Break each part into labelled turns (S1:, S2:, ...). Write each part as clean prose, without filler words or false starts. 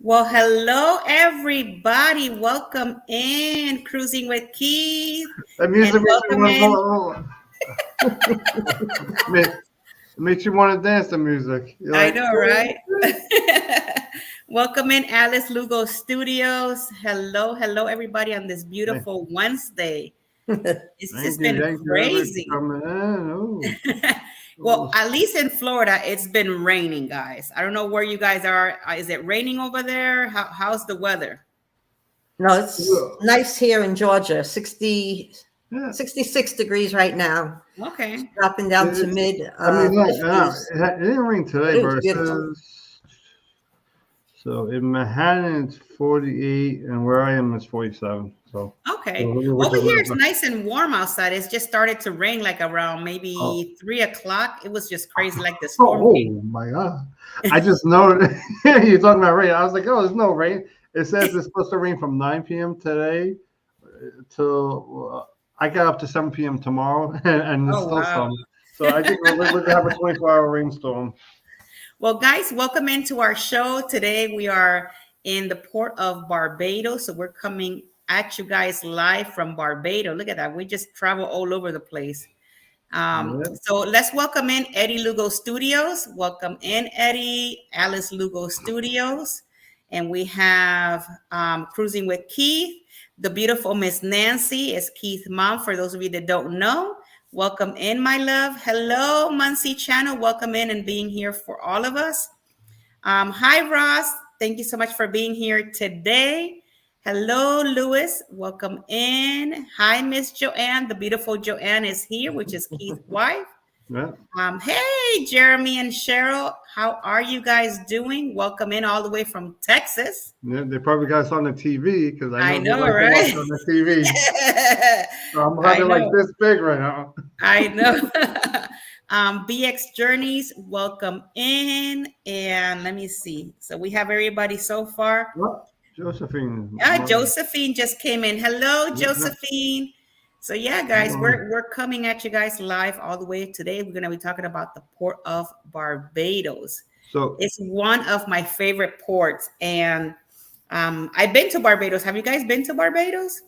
S1: Well, hello, everybody. Welcome in Cruising with Keith.
S2: That
S1: And
S2: music makes you
S1: welcome
S2: want
S1: in.
S2: to makes you want to dance. The music. You're
S1: I
S2: like,
S1: know, right? Welcome in Alice Lugo Studios. Hello, everybody on this
S2: thank,
S1: beautiful Wednesday. It's just been
S2: thank you, everybody for
S1: crazy.
S2: coming in.
S1: Well, at least in Florida, it's been raining, guys. I don't know where you guys are. Is it raining over there? How's the weather?
S3: No, it's nice here in Georgia. 60,
S2: yeah.
S3: 66 degrees right now.
S1: Okay.
S3: Dropping down to mid
S2: I mean, like,
S3: 50s.
S2: it didn't rain today,
S3: It was beautiful.
S2: versus. So in Manhattan it's 48, and where I am is 47. So
S1: Okay.
S2: which
S1: Over
S2: is
S1: here, it's nice and warm outside. It's just started to rain like around
S2: Oh.
S1: maybe 3 o'clock. It was just crazy, like the
S2: Oh,
S1: storm came.
S2: my God! I just know you're talking about rain. I was like, oh, there's no rain. It says it's supposed to rain from 9 p.m. today till I got up to 7 p.m. tomorrow, and it's
S1: Oh,
S2: still
S1: wow.
S2: some. So I think we're going to have a 24-hour rainstorm.
S1: Well, guys, welcome into our show. Today we are in the Port of Barbados. So we're coming at you guys live from Barbados. Look at that. We just travel all over the place. So let's welcome in Eddie Lugo Studios. Welcome in, Eddie. Alice Lugo Studios. And we have Cruising with Keith. The beautiful Miss Nancy is Keith's mom, for those of you that don't know. Welcome in, my love. Hello, Muncie Channel. Welcome in and being here for all of us. Hi, Ross. Thank you so much for being here today. Hello, Lewis. Welcome in. Hi, Miss Joanne. The beautiful Joanne is here, which is Keith's wife.
S2: Yeah.
S1: Hey, Jeremy and Cheryl. How are you guys doing? Welcome in all the way from Texas.
S2: Yeah, they probably got us on the TV because
S1: I know,
S2: they like to
S1: right?
S2: watch on the TV. So I'm having like this big right now.
S1: I know. BX Journeys, welcome in. And let me see. So we have everybody so far.
S2: What? Josephine.
S1: Josephine just came in. Hello, Josephine. So yeah, guys, we're coming at you guys live all the way today. We're going to be talking about the Port of Barbados.
S2: So
S1: it's one of my favorite ports. And I've been to Barbados. Have you guys been to Barbados?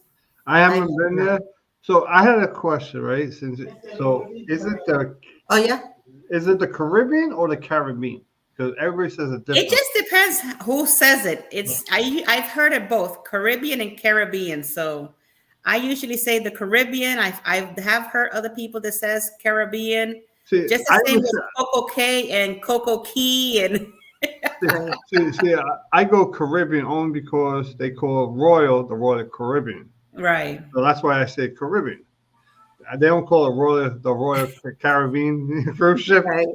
S2: I haven't been there. So I had a question, right? Is it the is it the Caribbean or the Caribbean? Because everybody says it different.
S1: It just depends who says it. I've heard it both, Caribbean and Caribbean. So I usually say the Caribbean. I have heard other people that says Caribbean. Just the same with Coco Cay and Coco Key and.
S2: I go Caribbean only because they call Royal the Royal Caribbean.
S1: Right.
S2: So that's why I say Caribbean. They don't call it the Royal Caribbean cruise ship.
S3: Right.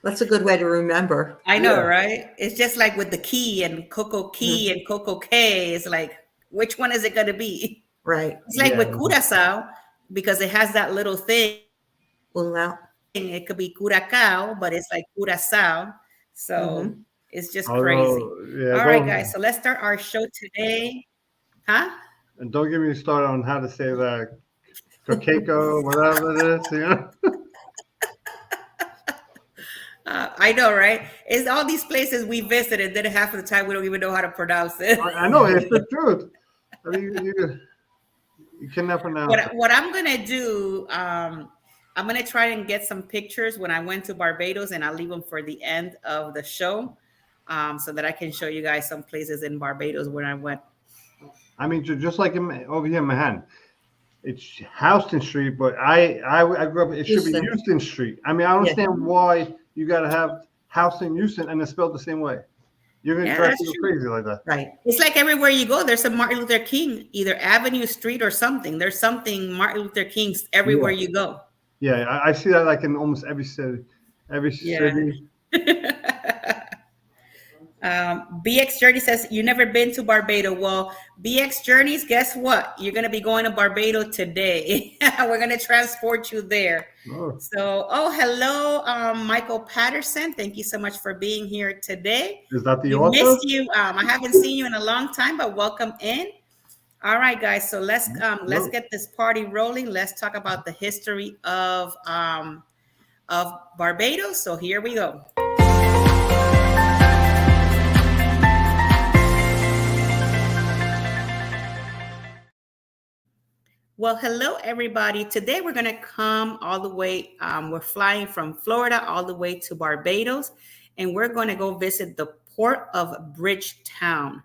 S3: That's a good way to remember.
S1: I know, right? It's just like with the Key and Coco Key and Coco Cay. It's like, which one is it going to be?
S3: Right.
S1: It's like with Curacao, because it has that little thing. It could be Curacao, but it's like Curacao. So it's just crazy. Yeah, all right, guys. So let's start our show today. Huh?
S2: And don't get me started on how to say that. Coqueco, whatever it is, you know?
S1: I know, right? It's all these places we visited, then half of the time we don't even know how to pronounce it.
S2: I know, it's the truth. I mean, you cannot pronounce it.
S1: What I'm going to do, I'm going to try and get some pictures when I went to Barbados, and I'll leave them for the end of the show so that I can show you guys some places in Barbados where I went.
S2: I mean, just like over here in Manhattan, it's Houston Street, but I grew up, it should be Houston Street. I mean, I don't understand why you got to have Houston, Houston, and it's spelled the same way. You're going to drive people crazy like that.
S1: Right. It's like everywhere you go, there's a Martin Luther King, either Avenue, Street, or something. There's something Martin Luther King's everywhere you go.
S2: Yeah, I see that like in almost every city. City.
S1: BX Journey says, you never been to Barbados. Well, BX Journeys, guess what? You're going to be going to Barbados today. We're going to transport you there. So, hello, Michael Patterson. Thank you so much for being here today.
S2: Is that the
S1: author? Missed you. I haven't seen you in a long time, but welcome in. All right, guys. So let's get this party rolling. Let's talk about the history of Barbados. So here we go. Well, hello, everybody. Today we're going to come all the way. We're flying from Florida all the way to Barbados, and we're going to go visit the Port of Bridgetown.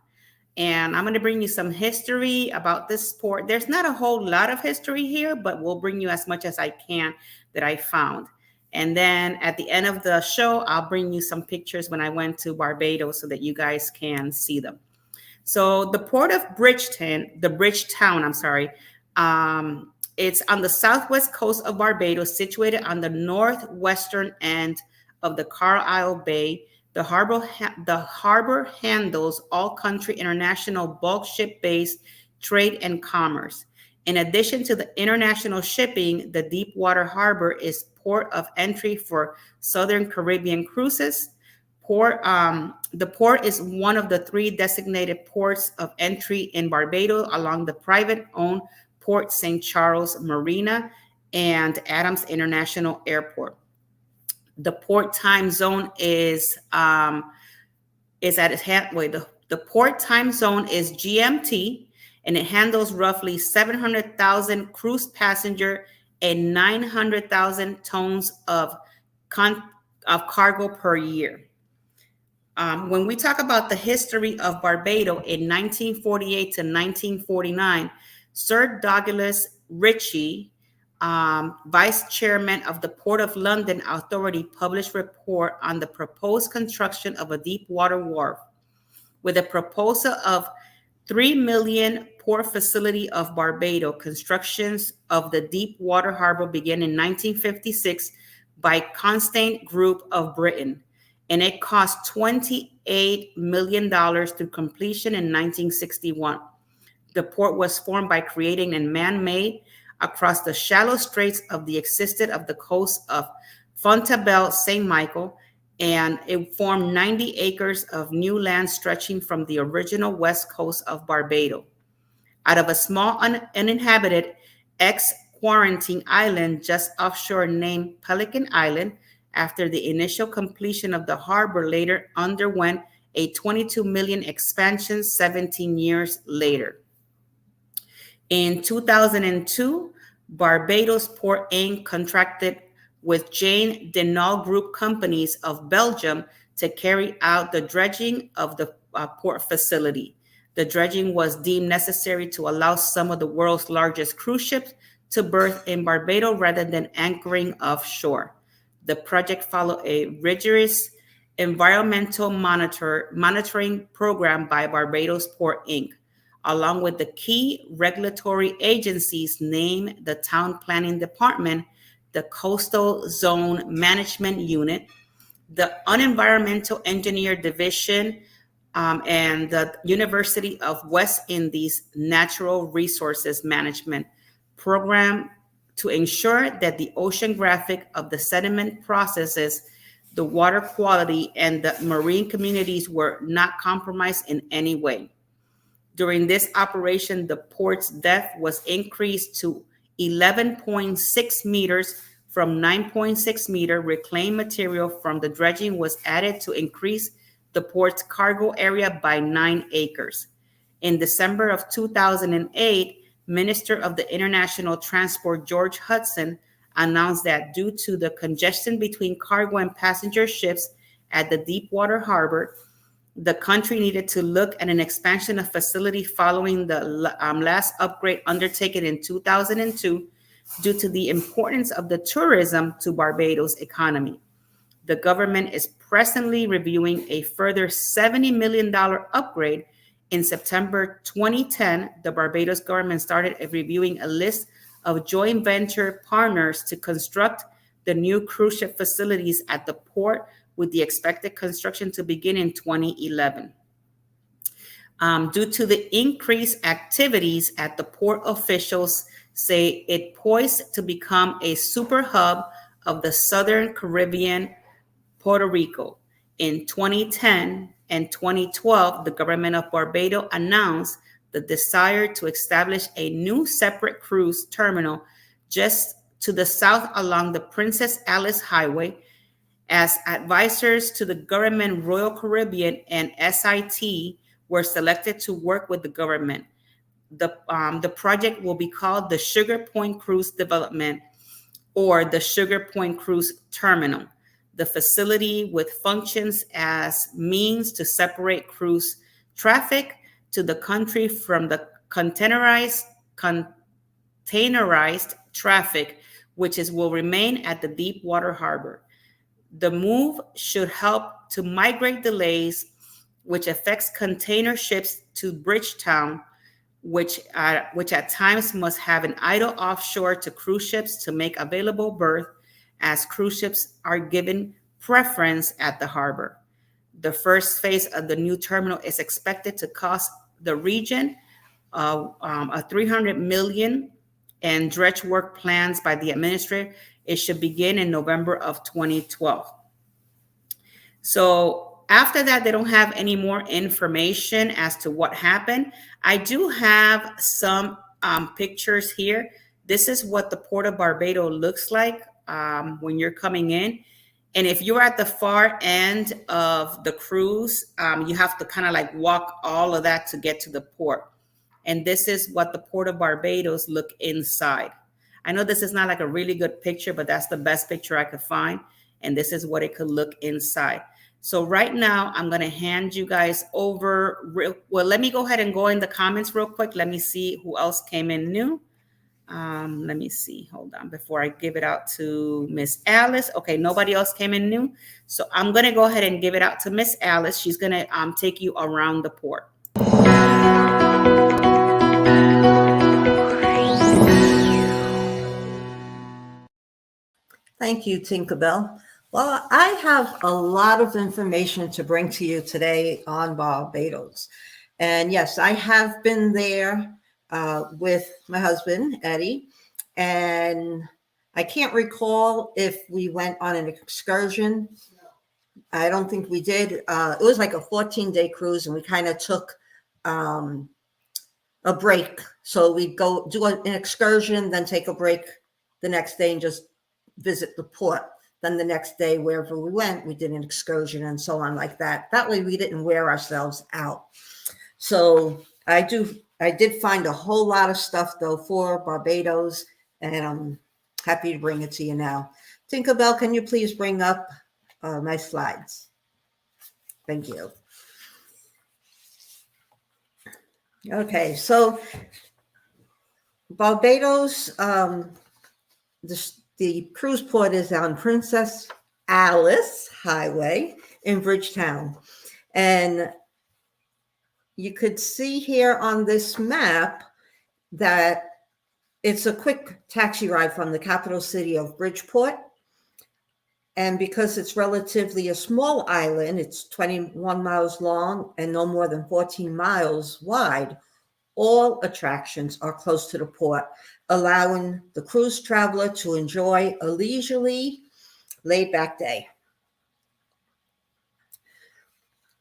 S1: And I'm going to bring you some history about this port. There's not a whole lot of history here, but we'll bring you as much as I can that I found. And then at the end of the show, I'll bring you some pictures when I went to Barbados so that you guys can see them. So the Port of Bridgetown, I'm sorry, it's on the southwest coast of Barbados, situated on the northwestern end of the Carlisle Bay. The harbor handles all country international bulk ship-based trade and commerce. In addition to the international shipping, the deep-water harbor is port of entry for Southern Caribbean cruises. The port is one of the 3 designated ports of entry in Barbados along the private-owned Port St. Charles Marina and Adams International Airport. The port time zone is at its the port time zone is GMT, and it handles roughly 700,000 cruise passenger and 900,000 tons of cargo per year. When we talk about the history of Barbados in 1948 to 1949, Sir Douglas Ritchie, vice chairman of the Port of London Authority, published a report on the proposed construction of a deep water wharf. With a proposal of 3 million port facility of Barbados, constructions of the deep water harbor began in 1956 by Constant Group of Britain, and it cost $28 million through completion in 1961. The port was formed by creating a man-made across the shallow straits of the coast of Fontainebleau, St. Michael, and it formed 90 acres of new land stretching from the original west coast of Barbados. Out of a small uninhabited ex-quarantine island just offshore named Pelican Island, after the initial completion of the harbor later underwent a $22 million expansion 17 years later. In 2002, Barbados Port Inc. contracted with Jane Denal Group Companies of Belgium to carry out the dredging of the port facility. The dredging was deemed necessary to allow some of the world's largest cruise ships to berth in Barbados rather than anchoring offshore. The project followed a rigorous environmental monitoring program by Barbados Port Inc., along with the key regulatory agencies named the Town Planning Department, the Coastal Zone Management Unit, the Unenvironmental Engineer Division, and the University of West Indies Natural Resources Management Program, to ensure that the oceanographic of the sediment processes, the water quality, and the marine communities were not compromised in any way. During this operation, the port's depth was increased to 11.6 meters from 9.6 meter. Reclaimed material from the dredging was added to increase the port's cargo area by 9 acres. In December of 2008, Minister of the International Transport George Hudson announced that due to the congestion between cargo and passenger ships at the Deepwater Harbor, the country needed to look at an expansion of facility following the last upgrade undertaken in 2002 due to the importance of the tourism to Barbados' economy. The government is presently reviewing a further $70 million upgrade. In September 2010, the Barbados government started reviewing a list of joint venture partners to construct the new cruise ship facilities at the port, with the expected construction to begin in 2011. Due to the increased activities at the port, officials say it poised to become a super hub of the Southern Caribbean, Puerto Rico. In 2010 and 2012, the government of Barbados announced the desire to establish a new separate cruise terminal just to the south along the Princess Alice Highway. As advisors to the government, Royal Caribbean and SIT were selected to work with the government. The project will be called the Sugar Point Cruise Development, or the Sugar Point Cruise Terminal. The facility with functions as means to separate cruise traffic to the country from the containerized traffic, will remain at the Deepwater Harbor. The move should help to migrate delays, which affects container ships to Bridgetown, which at times must have an idle offshore to cruise ships to make available berth, as cruise ships are given preference at the harbor. The first phase of the new terminal is expected to cost the region a $300 million, and dredge work plans by the administrator. It should begin in November of 2012. So after that, they don't have any more information as to what happened. I do have some pictures here. This is what the Port of Barbados looks like when you're coming in. And if you're at the far end of the cruise, you have to kind of like walk all of that to get to the port. And this is what the Port of Barbados look inside. I know this is not like a really good picture, but that's the best picture I could find. And this is what it could look inside. So right now, I'm going to hand you guys over. Well, let me go ahead and go in the comments real quick. Let me see who else came in new. Let me see. Hold on before I give it out to Miss Alice. Okay, nobody else came in new. So I'm going to go ahead and give it out to Miss Alice. She's going to take you around the port.
S3: Thank you, Tinkerbell. Well, I have a lot of information to bring to you today on Barbados. And yes, I have been there with my husband, Eddie, and I can't recall if we went on an excursion. I don't think we did. It was like a 14-day cruise, and we kind of took a break. So we'd go do an excursion, then take a break the next day and just visit the port. Then the next day, wherever we went, we did an excursion and so on like that. That way we didn't wear ourselves out. So I did find a whole lot of stuff though for Barbados, and I'm happy to bring it to you now. Tinkerbell, can you please bring up my slides? Thank you. Okay, so Barbados, the cruise port is on Princess Alice Highway in Bridgetown. And you could see here on this map that it's a quick taxi ride from the capital city of Bridgeport. And because it's relatively a small island, it's 21 miles long and no more than 14 miles wide, all attractions are close to the port, allowing the cruise traveler to enjoy a leisurely, laid-back day.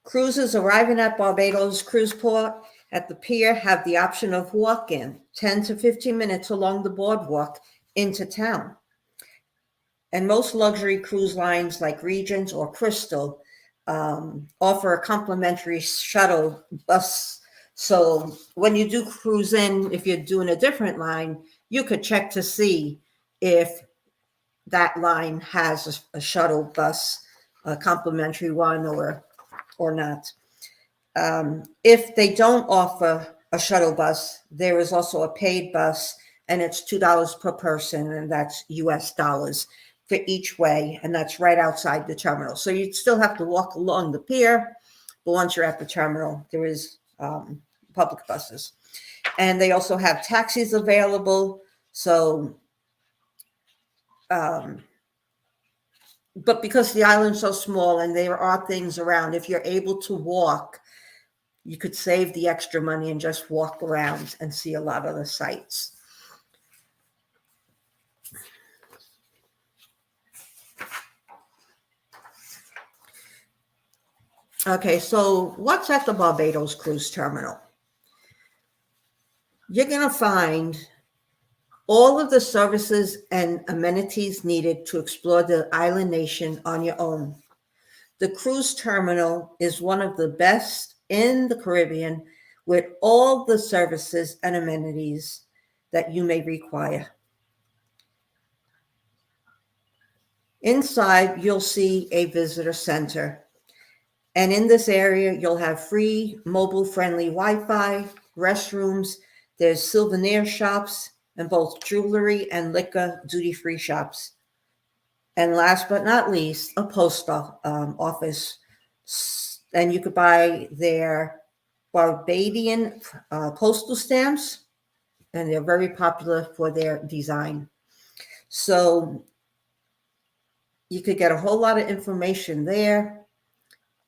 S3: Cruisers arriving at Barbados Cruise Port at the pier have the option of walk-in 10 to 15 minutes along the boardwalk into town. And most luxury cruise lines like Regent or Crystal offer a complimentary shuttle bus. So when you do cruise in, if you're doing a different line, you could check to see if that line has a shuttle bus, a complimentary one or not. If they don't offer a shuttle bus, there is also a paid bus, and it's $2 per person, and that's US dollars for each way, and that's right outside the terminal. So you'd still have to walk along the pier, but once you're at the terminal, there is public buses. And they also have taxis available. So, but because the island's so small and there are things around, if you're able to walk, you could save the extra money and just walk around and see a lot of the sights. Okay, so what's at the Barbados Cruise Terminal? You're going to find all of the services and amenities needed to explore the island nation on your own. The cruise terminal is one of the best in the Caribbean, with all the services and amenities that you may require. Inside, you'll see a visitor center. And in this area, you'll have free mobile-friendly Wi-Fi, restrooms, there's souvenir shops, and both jewelry and liquor duty-free shops. And last but not least, a post office. And you could buy their Barbadian postal stamps, and they're very popular for their design. So you could get a whole lot of information there.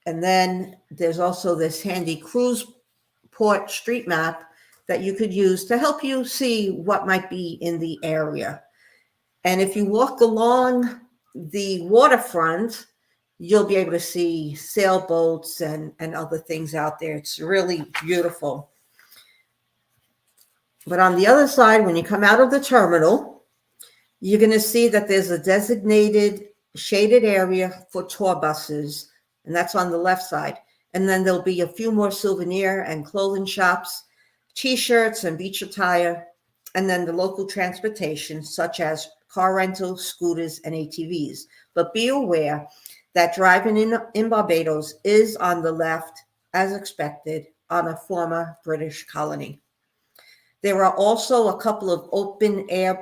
S3: And then there's also this handy cruise port street map that you could use to help you see what might be in the area. And if you walk along the waterfront, you'll be able to see sailboats and other things out there. It's really beautiful. But on the other side, when you come out of the terminal, you're going to see that there's a designated shaded area for tour buses, and that's on the left side. And then there'll be a few more souvenir and clothing shops, t-shirts and beach attire, and then the local transportation, such as car rental, scooters, and ATVs. But be aware that driving in Barbados is on the left, as expected, on a former British colony. There are also a couple of open air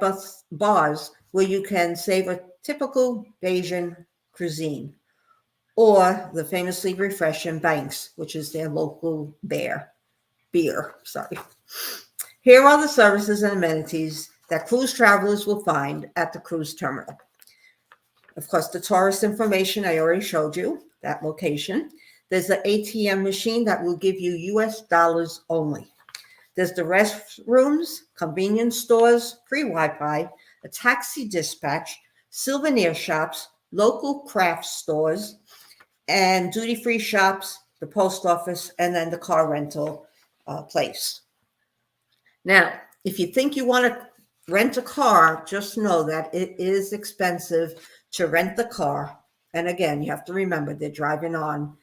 S3: bars where you can savor typical Bajan cuisine, or the famously refreshing Banks, which is their local beer. Here are the services and amenities that cruise travelers will find at the cruise terminal. Of course, the tourist information, I already showed you, that location. There's an ATM machine that will give you US dollars only. There's the restrooms, convenience stores, free Wi-Fi, a taxi dispatch, souvenir shops, local craft stores, and duty-free shops, the post office, and then the car rental place. Now, if you think you want to rent a car, just know that it is expensive to rent the car. And again, you have to remember they're driving on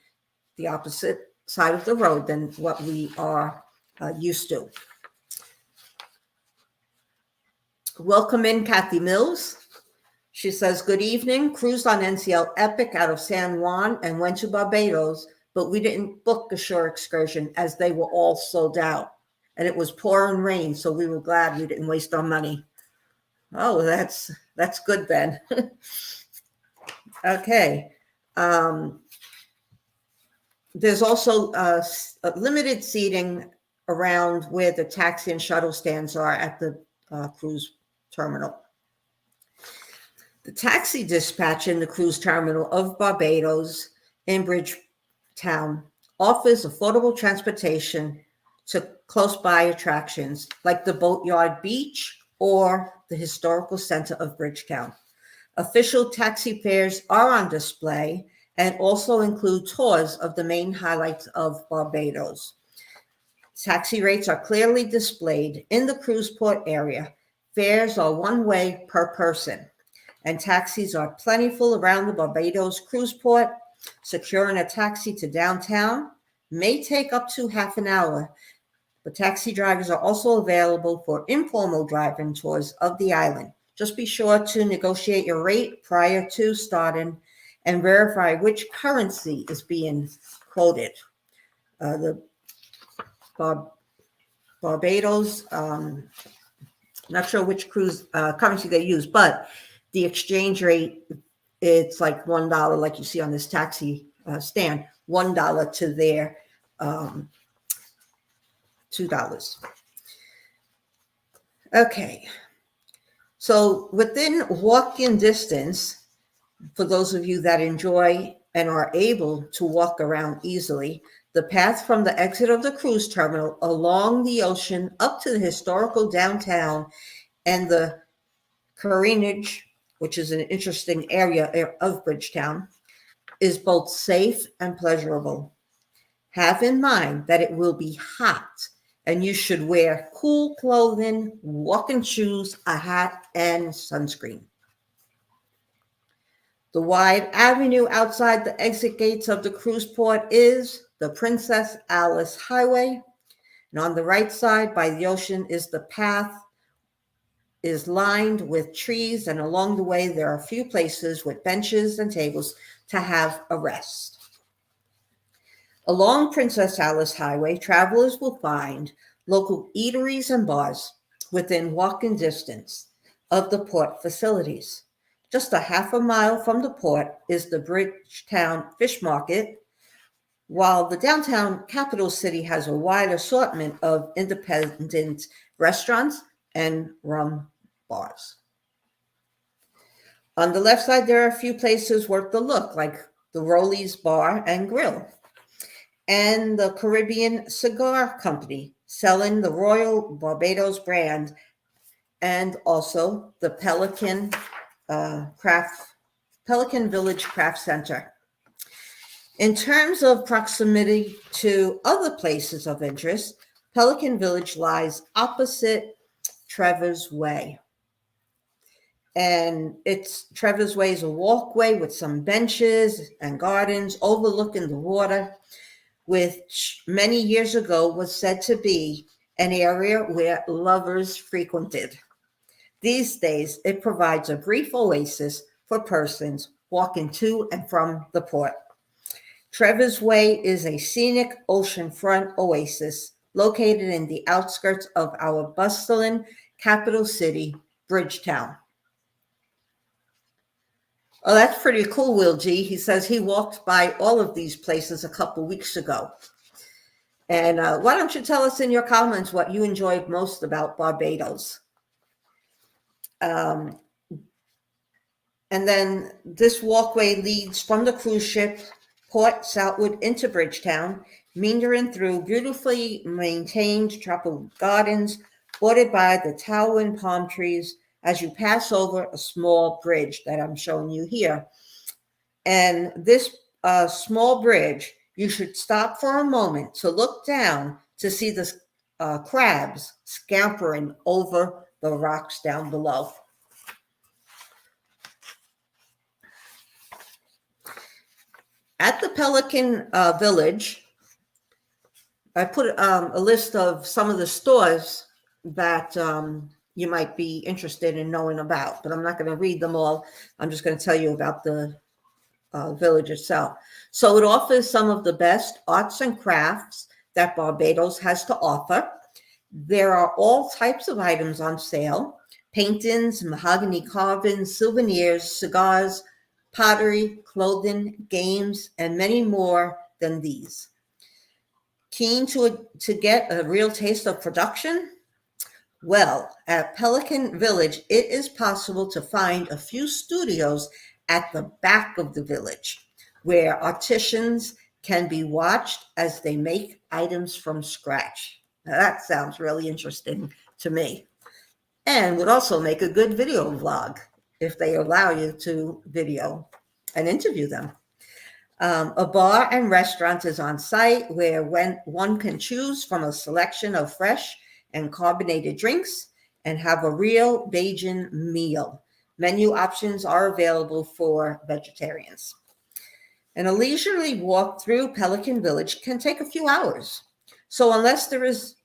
S3: the opposite side of the road than what we are used to. Welcome in Kathy Mills. She says, good evening. Cruised on NCL Epic out of San Juan and went to Barbados, but we didn't book a shore excursion as they were all sold out. And it was pouring rain, so we were glad we didn't waste our money. Oh, that's good then. Okay. There's also a limited seating around where the taxi and shuttle stands are at the cruise terminal. The taxi dispatch in the cruise terminal of Barbados in Bridgetown offers affordable transportation to close by attractions like the Boatyard Beach or the historical center of Bridgetown. Official taxi fares are on display and also include tours of the main highlights of Barbados. Taxi rates are clearly displayed in the cruise port area. Fares are one way per person, and taxis are plentiful around the Barbados cruise port. Securing a taxi to downtown may take up to half an hour, but taxi drivers are also available for informal driving tours of the island. Just be sure to negotiate your rate prior to starting and verify which currency is being quoted. The Barbados, not sure which cruise currency they use, but the exchange rate, it's like $1, like you see on this taxi stand, $1 to their $2. Okay. So within walk-in distance, for those of you that enjoy and are able to walk around easily, the path from the exit of the cruise terminal along the ocean up to the historical downtown and the Carinage, which is an interesting area of Bridgetown, is both safe and pleasurable. Have in mind that it will be hot and you should wear cool clothing, walking shoes, a hat, and sunscreen. The wide avenue outside the exit gates of the cruise port is the Princess Alice Highway. And on the right side by the ocean is the path, is lined with trees, and along the way there are a few places with benches and tables to have a rest. Along Princess Alice Highway, travelers will find local eateries and bars within walking distance of the port facilities. Just a half a mile from the port is the Bridgetown Fish Market, while the downtown capital city has a wide assortment of independent restaurants and rum bars. On the left side, there are a few places worth the look, like the Rollies Bar and Grill and the Caribbean Cigar Company, selling the Royal Barbados brand, and also the Pelican Village Craft Center. In terms of proximity to other places of interest, Pelican Village lies opposite Trevor's Way. And Trevor's Way is a walkway with some benches and gardens overlooking the water, which many years ago was said to be an area where lovers frequented. These days, it provides a brief oasis for persons walking to and from the port. Trevor's Way is a scenic oceanfront oasis located in the outskirts of our bustling capital city, Bridgetown. Oh, that's pretty cool, Will G. He says he walked by all of these places a couple weeks ago. And why don't you tell us in your comments what you enjoyed most about Barbados? And then this walkway leads from the cruise ship port southward into Bridgetown, meandering through beautifully maintained tropical gardens bordered by the towering palm trees as you pass over a small bridge that I'm showing you here. And this small bridge, you should stop for a moment to look down to see the crabs scampering over the rocks down below. At the Pelican Village, I put a list of some of the stores that you might be interested in knowing about, but I'm not going to read them all. I'm just going to tell you about the village itself. So it offers some of the best arts and crafts that Barbados has to offer. There are all types of items on sale: paintings, mahogany carvings, souvenirs, cigars, pottery, clothing, games, and many more than these. Keen to get a real taste of production? Well, at Pelican Village, it is possible to find a few studios at the back of the village where artisans can be watched as they make items from scratch. Now, that sounds really interesting to me, and would also make a good video vlog if they allow you to video and interview them. A bar and restaurant is on site where one can choose from a selection of fresh and carbonated drinks and have a real Bajan meal. Menu options are available for vegetarians. And a leisurely walk through Pelican Village can take a few hours. So unless there is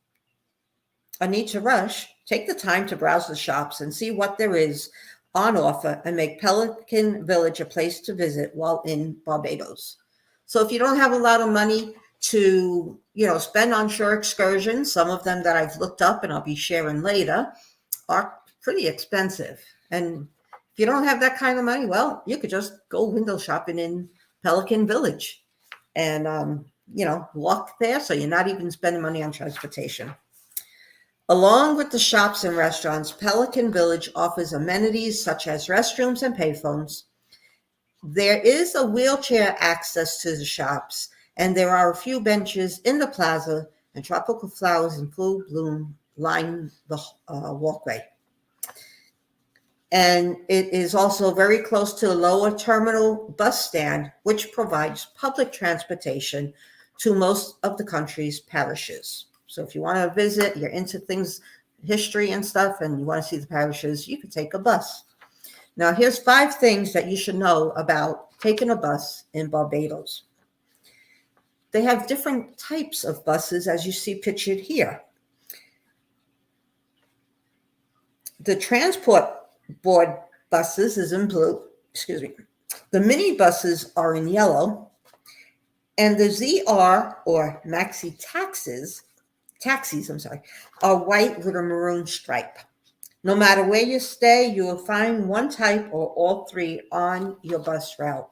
S3: a need to rush, take the time to browse the shops and see what there is on offer and make Pelican Village a place to visit while in Barbados. So if you don't have a lot of money to, spend on shore excursions, some of them that I've looked up and I'll be sharing later are pretty expensive. And if you don't have that kind of money, well, you could just go window shopping in Pelican Village and, walk there. So you're not even spending money on transportation. Along with the shops and restaurants, Pelican Village offers amenities such as restrooms and payphones. There is a wheelchair access to the shops, and there are a few benches in the plaza, and tropical flowers in full bloom line the walkway. And it is also very close to the Lower Terminal bus stand, which provides public transportation to most of the country's parishes. So if you want to visit, you're into things, history and stuff, and you want to see the parishes, you can take a bus. Now, here's 5 things that you should know about taking a bus in Barbados. they have different types of buses, as you see pictured here. The transport board buses is in blue, excuse me. The mini buses are in yellow, and the ZR or maxi taxis, are white with a maroon stripe. No matter where you stay, you will find one type or all three on your bus route.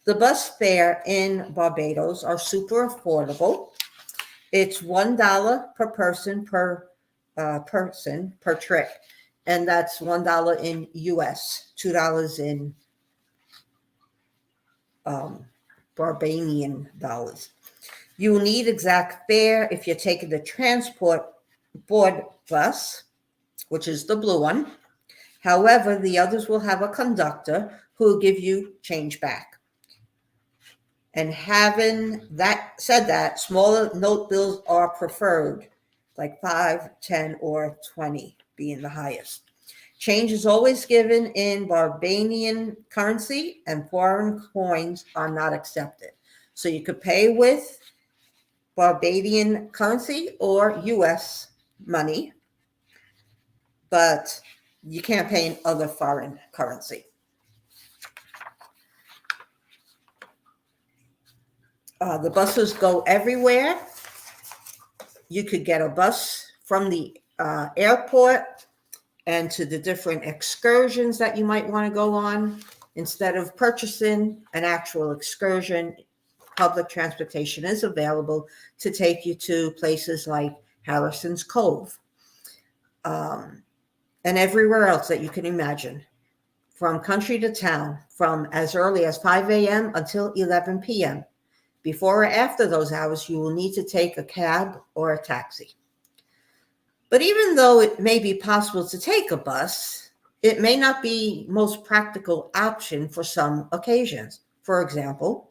S3: The bus fare in Barbados are super affordable. It's $1 per person per trip, and that's $1 in US, $2 in Barbadian dollars. You will need exact fare if you're taking the transport board bus, which is the blue one. However, the others will have a conductor who will give you change back. And having that said that, smaller note bills are preferred, like 5, 10, or 20 being the highest. Change is always given in Barbadian currency, and foreign coins are not accepted. So you could pay with Barbadian currency or US money, but you can't pay in other foreign currency. The buses go everywhere. You could get a bus from the airport and to the different excursions that you might want to go on. Instead of purchasing an actual excursion, public transportation is available to take you to places like Harrison's Cove and everywhere else that you can imagine, from country to town, from as early as 5 a.m. until 11 p.m. Before or after those hours, you will need to take a cab or a taxi. But even though it may be possible to take a bus, it may not be most practical option for some occasions. For example,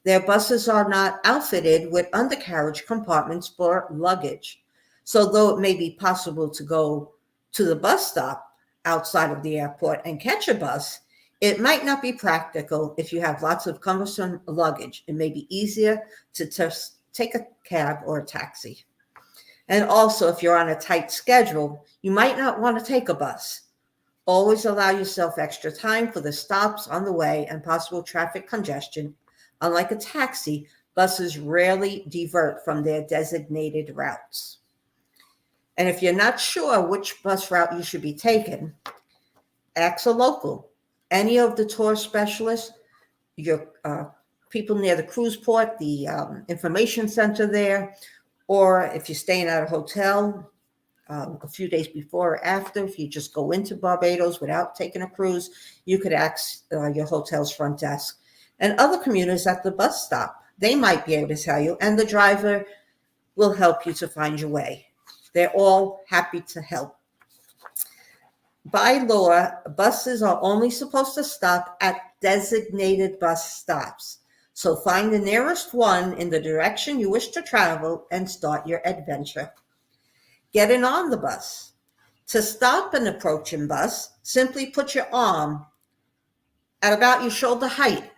S3: their buses are not outfitted with undercarriage compartments for luggage. So though it may be possible to go to the bus stop outside of the airport and catch a bus, it might not be practical if you have lots of cumbersome luggage. It may be easier to just take a cab or a taxi. And also, if you're on a tight schedule, you might not want to take a bus. Always allow yourself extra time for the stops on the way and possible traffic congestion. Unlike a taxi, buses rarely divert from their designated routes. And if you're not sure which bus route you should be taking, ask a local. Any of the tour specialists, your people near the cruise port, the information center there, or if you're staying at a hotel a few days before or after, if you just go into Barbados without taking a cruise, you could ask your hotel's front desk. And other commuters at the bus stop, they might be able to tell you, and the driver will help you to find your way. They're all happy to help. By law, buses are only supposed to stop at designated bus stops. So find the nearest one in the direction you wish to travel and start your adventure. Getting on the bus. To stop an approaching bus, simply put your arm at about your shoulder height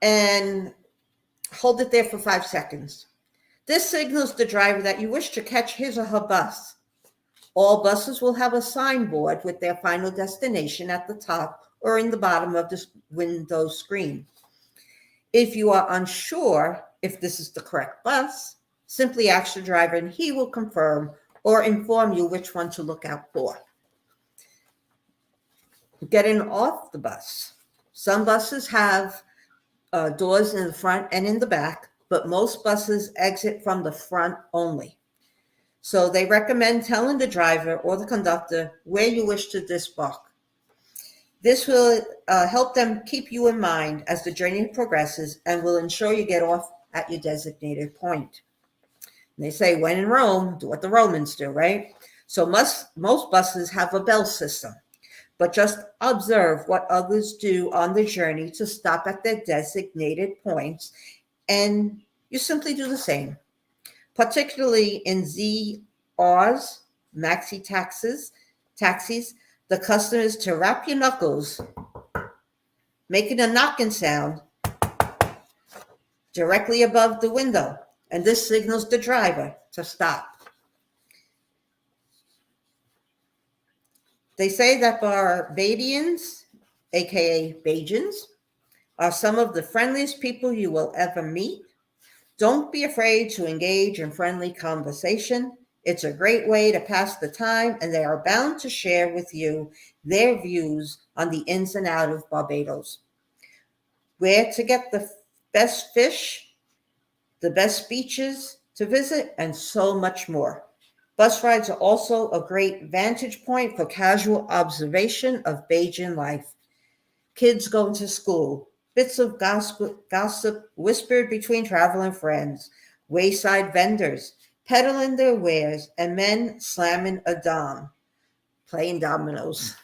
S3: and hold it there for 5 seconds. This signals the driver that you wish to catch his or her bus. All buses will have a signboard with their final destination at the top or in the bottom of the window screen. If you are unsure if this is the correct bus, simply ask the driver and he will confirm or inform you which one to look out for. Getting off the bus. Some buses have doors in the front and in the back, but most buses exit from the front only. So they recommend telling the driver or the conductor where you wish to disembark. This will help them keep you in mind as the journey progresses and will ensure you get off at your designated point. And they say, when in Rome, do what the Romans do, right? So most buses have a bell system, but just observe what others do on the journey to stop at their designated points, and you simply do the same. Particularly in ZRs, maxi taxis, the custom is to wrap your knuckles, making a knocking sound directly above the window, and this signals the driver to stop. They say that Barbadians, aka Bajans, are some of the friendliest people you will ever meet. Don't be afraid to engage in friendly conversation. It's a great way to pass the time, and they are bound to share with you their views on the ins and outs of Barbados. Where to get the best fish, the best beaches to visit, and so much more. Bus rides are also a great vantage point for casual observation of Bajan life. Kids going to school, bits of gossip whispered between traveling friends, wayside vendors peddling their wares, and men slamming a dom, playing dominoes.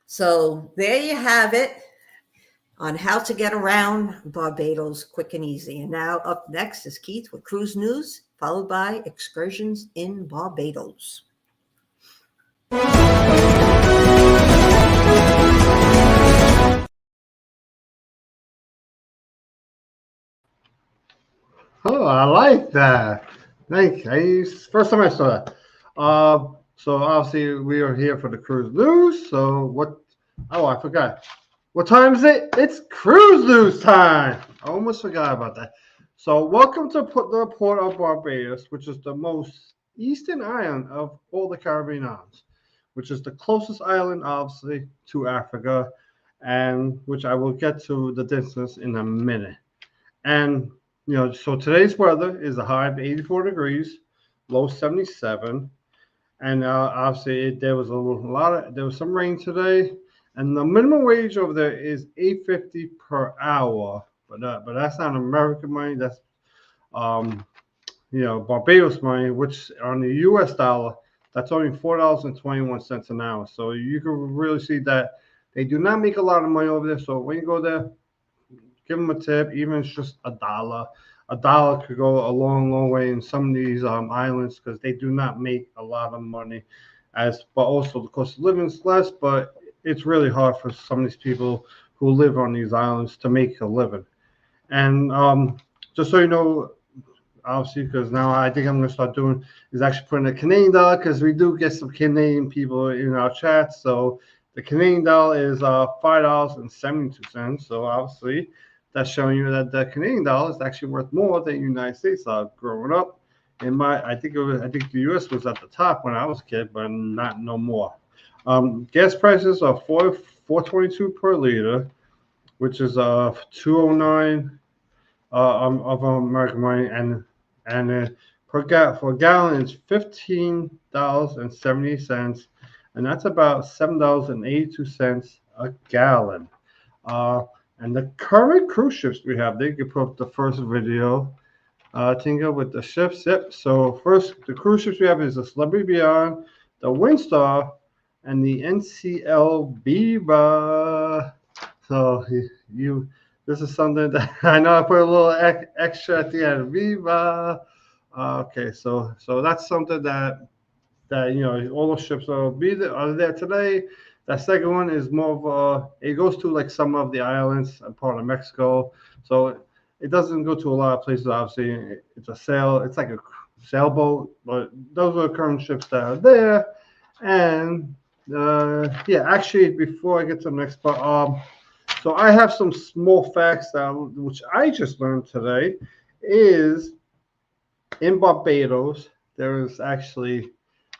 S3: So there you have it on how to get around Barbados quick and easy. And now up next is Keith with Cruise News, followed by Excursions in Barbados.
S2: Oh, I like that. Thank you. First time I saw that. So obviously we are here for the cruise news. So what? Oh, I forgot. What time is it? It's cruise news time. I almost forgot about that. So welcome to the Port of Barbados, which is the most eastern island of all the Caribbean islands, which is the closest island, obviously, to Africa, and which I will get to the distance in a minute. And so today's weather is a high of 84 degrees, low 77, and obviously there was there was some rain today, and the minimum wage over there is $8.50 per hour, but that's not American money. That's Barbados money, which on the U.S. dollar, that's only $4.21 an hour. So you can really see that they do not make a lot of money over there. So when you go there, give them a tip, even if it's just $1. $1 could go a long, long way in some of these islands because they do not make a lot of money. But also the cost of living is less, but it's really hard for some of these people who live on these islands to make a living. And just so you know, obviously, because now I think I'm going to start doing is actually putting a Canadian dollar because we do get some Canadian people in our chat. So the Canadian dollar is $5.72. So obviously, that's showing you that the Canadian dollar is actually worth more than the United States dollar. Growing up, I think the U.S. was at the top when I was a kid, but not no more. Gas prices are $4.22 per liter, which is $2.09 of American money, and for a gallon is $15.70, and that's about $7.82 a gallon. And the current cruise ships we have, they can put up the first video, Tinga, with the ships. Yep. So first, the cruise ships we have is the Celebrity Beyond, the Windstar, and the NCL Viva. So this is something that I know I put a little extra at the end. Viva. Okay, so that's something that all those ships are there today. That second one is more of it goes to like some of the islands and part of Mexico. So it doesn't go to a lot of places. Obviously, it's like a sailboat. But those are the current ships that are there. And actually, before I get to the next part, so I have some small facts which I just learned today. Is in Barbados there is actually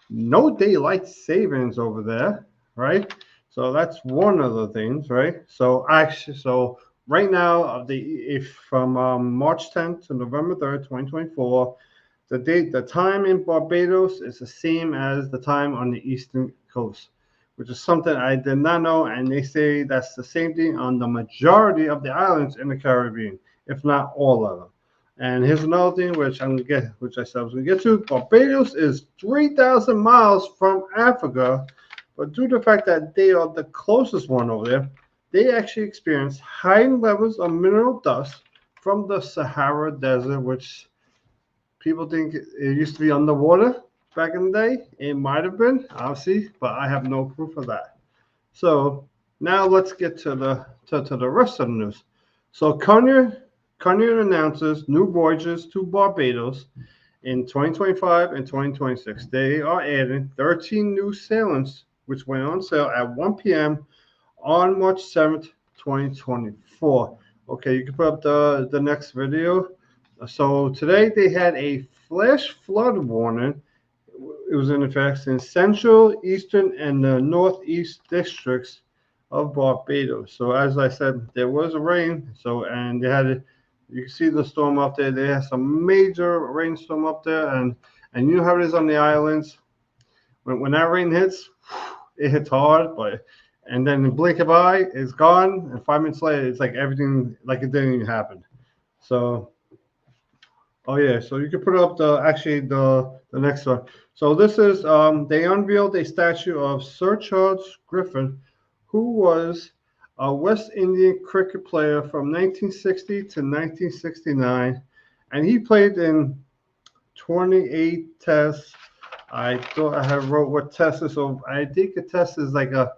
S2: no daylight savings over there, right? So that's one of the things, right? So right now, from March 10th to November 3rd, 2024, the time in Barbados is the same as the time on the eastern coast, which is something I did not know, and they say that's the same thing on the majority of the islands in the Caribbean, if not all of them. And here's another thing which I said I was going to get to. Barbados is 3,000 miles from Africa, but due to the fact that they are the closest one over there, they actually experience high levels of mineral dust from the Sahara Desert, which people think it used to be underwater back in the day. It might have been, obviously, but I have no proof of that. So now let's get to the rest of the news. So Carnival announces new voyages to Barbados in 2025 and 2026. They are adding 13 new sailings, which went on sale at 1 p.m. on March 7th, 2024. Okay, you can put up the next video. So today they had a flash flood warning. It was in effect in central, eastern, and the northeast districts of Barbados. So as I said, there was rain. So and they had, you can see the storm up there. They had some major rainstorm up there, and you know how it is on the islands. When that rain hits, it hits hard, but and then the blink of eye, it's gone, and 5 minutes later, it's like everything like it didn't even happen. So. Oh yeah, so you can put up the next one. So this is they unveiled a statue of Sir Charles Griffin, who was a West Indian cricket player from 1960 to 1969, and he played in 28 tests. I thought I had wrote what test is. So I think a test is like a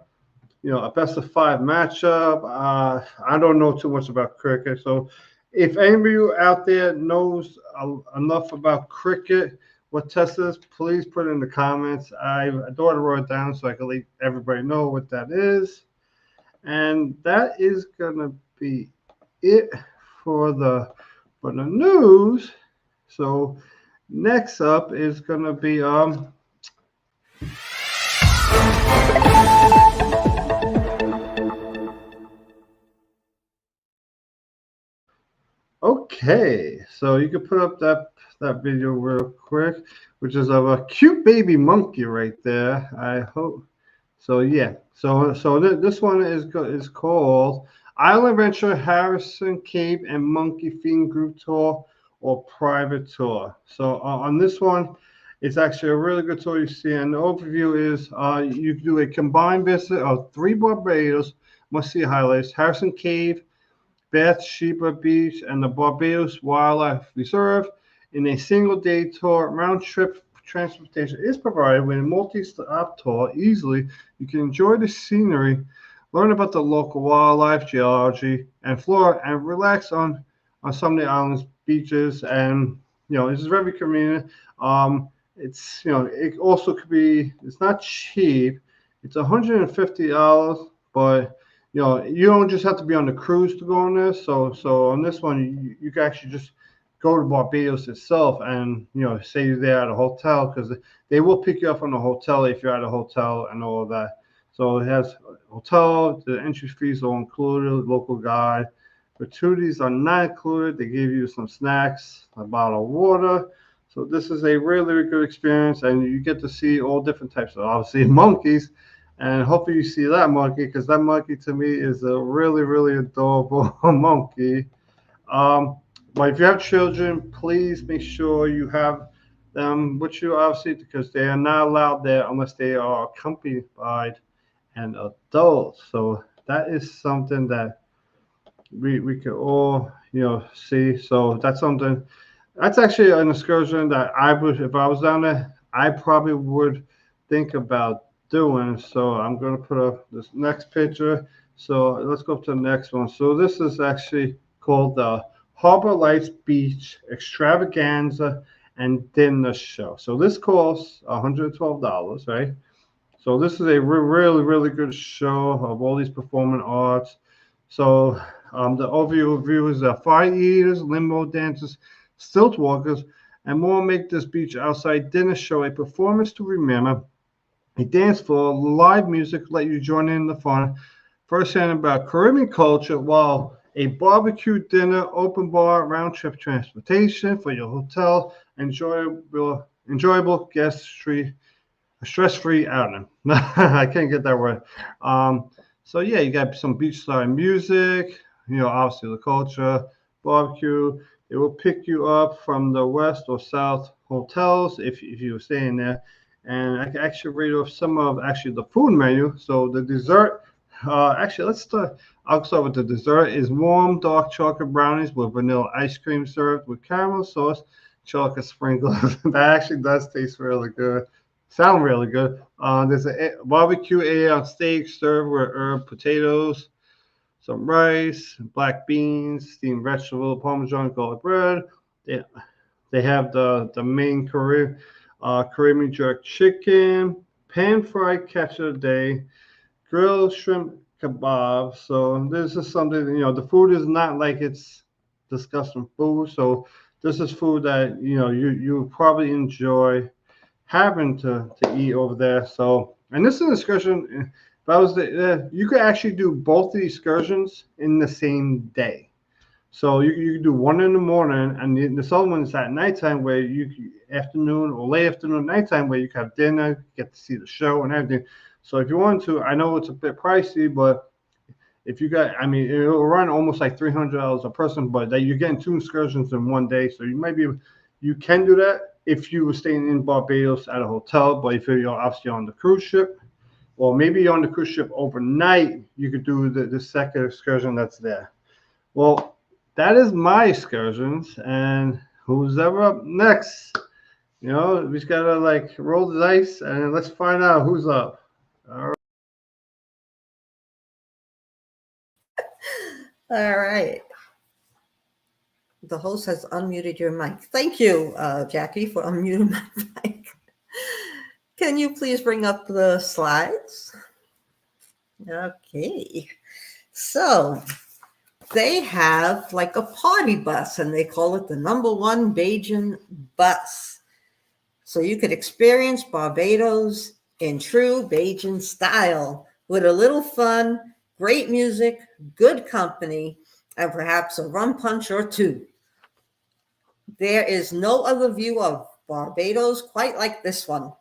S2: best of five matchup. I don't know too much about cricket, so if any of you out there knows enough about cricket, what test is, please put it in the comments. I thought I wrote it down so I can let everybody know what that is. And that is gonna be it for the news. So next up is gonna be okay, so you can put up that video real quick, which is of a cute baby monkey right there. I hope so. Yeah. So this one is called Island Adventure Harrison Cave and Monkey Fiend Group Tour or Private Tour. So on this one, it's actually a really good tour. You see, and the overview is you do a combined visit of 3 Barbados must-see highlights: Harrison Cave, Bathsheba Beach, and the Barbados Wildlife Reserve. In a single-day tour, round-trip transportation is provided with a multi-stop tour. Easily, you can enjoy the scenery, learn about the local wildlife, geology, and flora, and relax on some of the island's beaches. And this is very convenient. It's it also could be. It's not cheap. It's $150, but you don't just have to be on the cruise to go on this. So on this one, you can actually just go to Barbados itself and say you're there at a hotel, because they will pick you up from the hotel if you're at a hotel and all of that. So it has a hotel, the entry fees are included, local guide. Gratuities are not included. They give you some snacks, a bottle of water. So this is a really, really good experience, and you get to see all different types of, obviously, monkeys. And hopefully you see that monkey, because that monkey to me is a really, really adorable monkey. But if you have children, please make sure you have them with you, obviously, because they are not allowed there unless they are accompanied by an adult. So that is something that we could all see. So that's something. That's actually an excursion that I would, if I was down there, I probably would think about doing. So I'm going to put up this next picture. So let's go to the next one. So this is actually called the Harbor Lights Beach Extravaganza and Dinner Show. So this costs $112, right? So this is a really, really good show of all these performing arts. So the overview is fire eaters, limbo dancers, stilt walkers, and more make this beach outside dinner show a performance to remember. A dance floor, live music, let you join in the fun. Firsthand about Caribbean culture, while a barbecue dinner, open bar, round trip transportation for your hotel, enjoyable stress-free outing. I can't get that word. So yeah, you got some beachside music, obviously the culture, barbecue. It will pick you up from the west or south hotels if you were staying there. And I can actually read off some of the food menu. So the dessert, let's start. I'll start with the dessert. Is warm dark chocolate brownies with vanilla ice cream served with caramel sauce, chocolate sprinkles. That actually does taste really good. Sound really good. There's a barbecue A steak served with herb potatoes, some rice, black beans, steamed vegetable, parmesan, garlic bread. They, they have the main Caribbean jerk chicken, pan fried catch of the day, grilled shrimp kebab. So this is something, the food is not like it's disgusting food. So this is food that you probably enjoy having to eat over there. So, and this is an excursion. If I was you could actually do both the excursions in the same day. So you can do one in the morning, and the other one is at nighttime, where afternoon or late afternoon, nighttime, where you can have dinner, get to see the show and everything. So if you want to, I know it's a bit pricey, but if you got, I mean, it'll run almost like $300 a person, but that you're getting two excursions in one day. So you can do that if you were staying in Barbados at a hotel. But if you're obviously on the cruise ship, or maybe you're on the cruise ship overnight, you could do the second excursion that's there. Well, that is my excursions, and who's ever up next? We just gotta like roll the dice and let's find out who's up. All
S3: All right. The host has unmuted your mic. Thank you, Jackie, for unmuting my mic. Can you please bring up the slides? Okay. So they have like a party bus, and they call it the #1 Bajan bus. So you could experience Barbados in true Bajan style with a little fun, great music, good company, and perhaps a rum punch or two. There is no other view of Barbados quite like this one.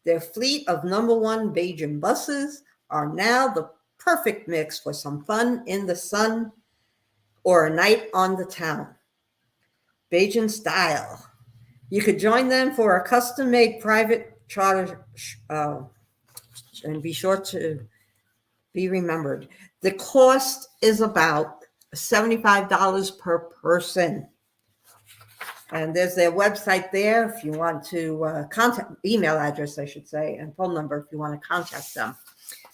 S3: Their fleet of #1 Bajan buses are now the perfect mix for some fun in the sun or a night on the town. Bajan style. You could join them for a custom-made private charter, and be sure to be remembered. The cost is about $75 per person. And there's their website there if you want to contact, email address, I should say, and phone number if you want to contact them.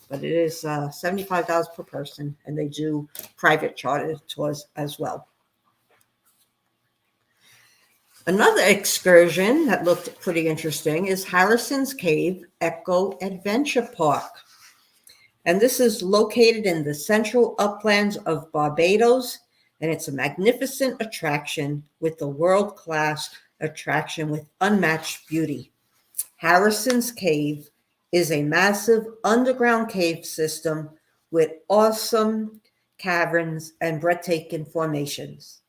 S3: But it is $75 per person, and they do private charter tours as well. Another excursion that looked pretty interesting is Harrison's Cave Eco Adventure Park. And this is located in the central uplands of Barbados, and it's a magnificent attraction with the world-class attraction with unmatched beauty. Harrison's Cave is a massive underground cave system with awesome caverns and breathtaking formations.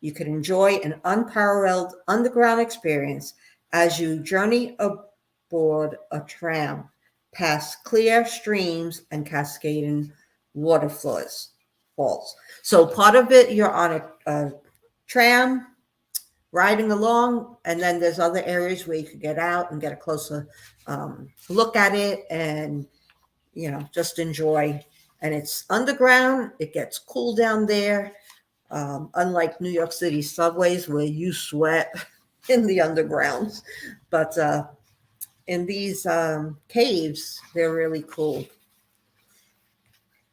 S3: You can enjoy an unparalleled underground experience as you journey aboard a tram past clear streams and cascading waterfalls. So part of it, you're on a tram riding along, and then there's other areas where you could get out and get a closer look at it and, just enjoy. And it's underground. It gets cool down there. Unlike New York City subways where you sweat in the undergrounds. But in these caves, they're really cool.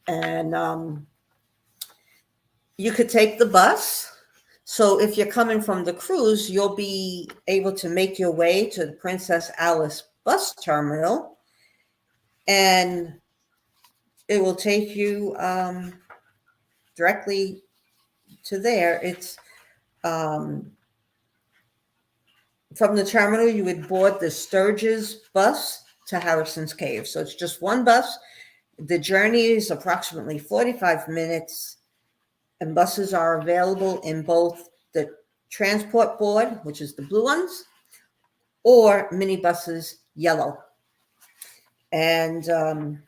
S3: And you could take the bus. So if you're coming from the cruise, you'll be able to make your way to the Princess Alice bus terminal, and it will take you directly to there. It's from the terminal, you would board the Sturgis bus to Harrison's Cave. So it's just one bus. The journey is approximately 45 minutes, and buses are available in both the transport board, which is the blue ones, or minibuses, yellow. And so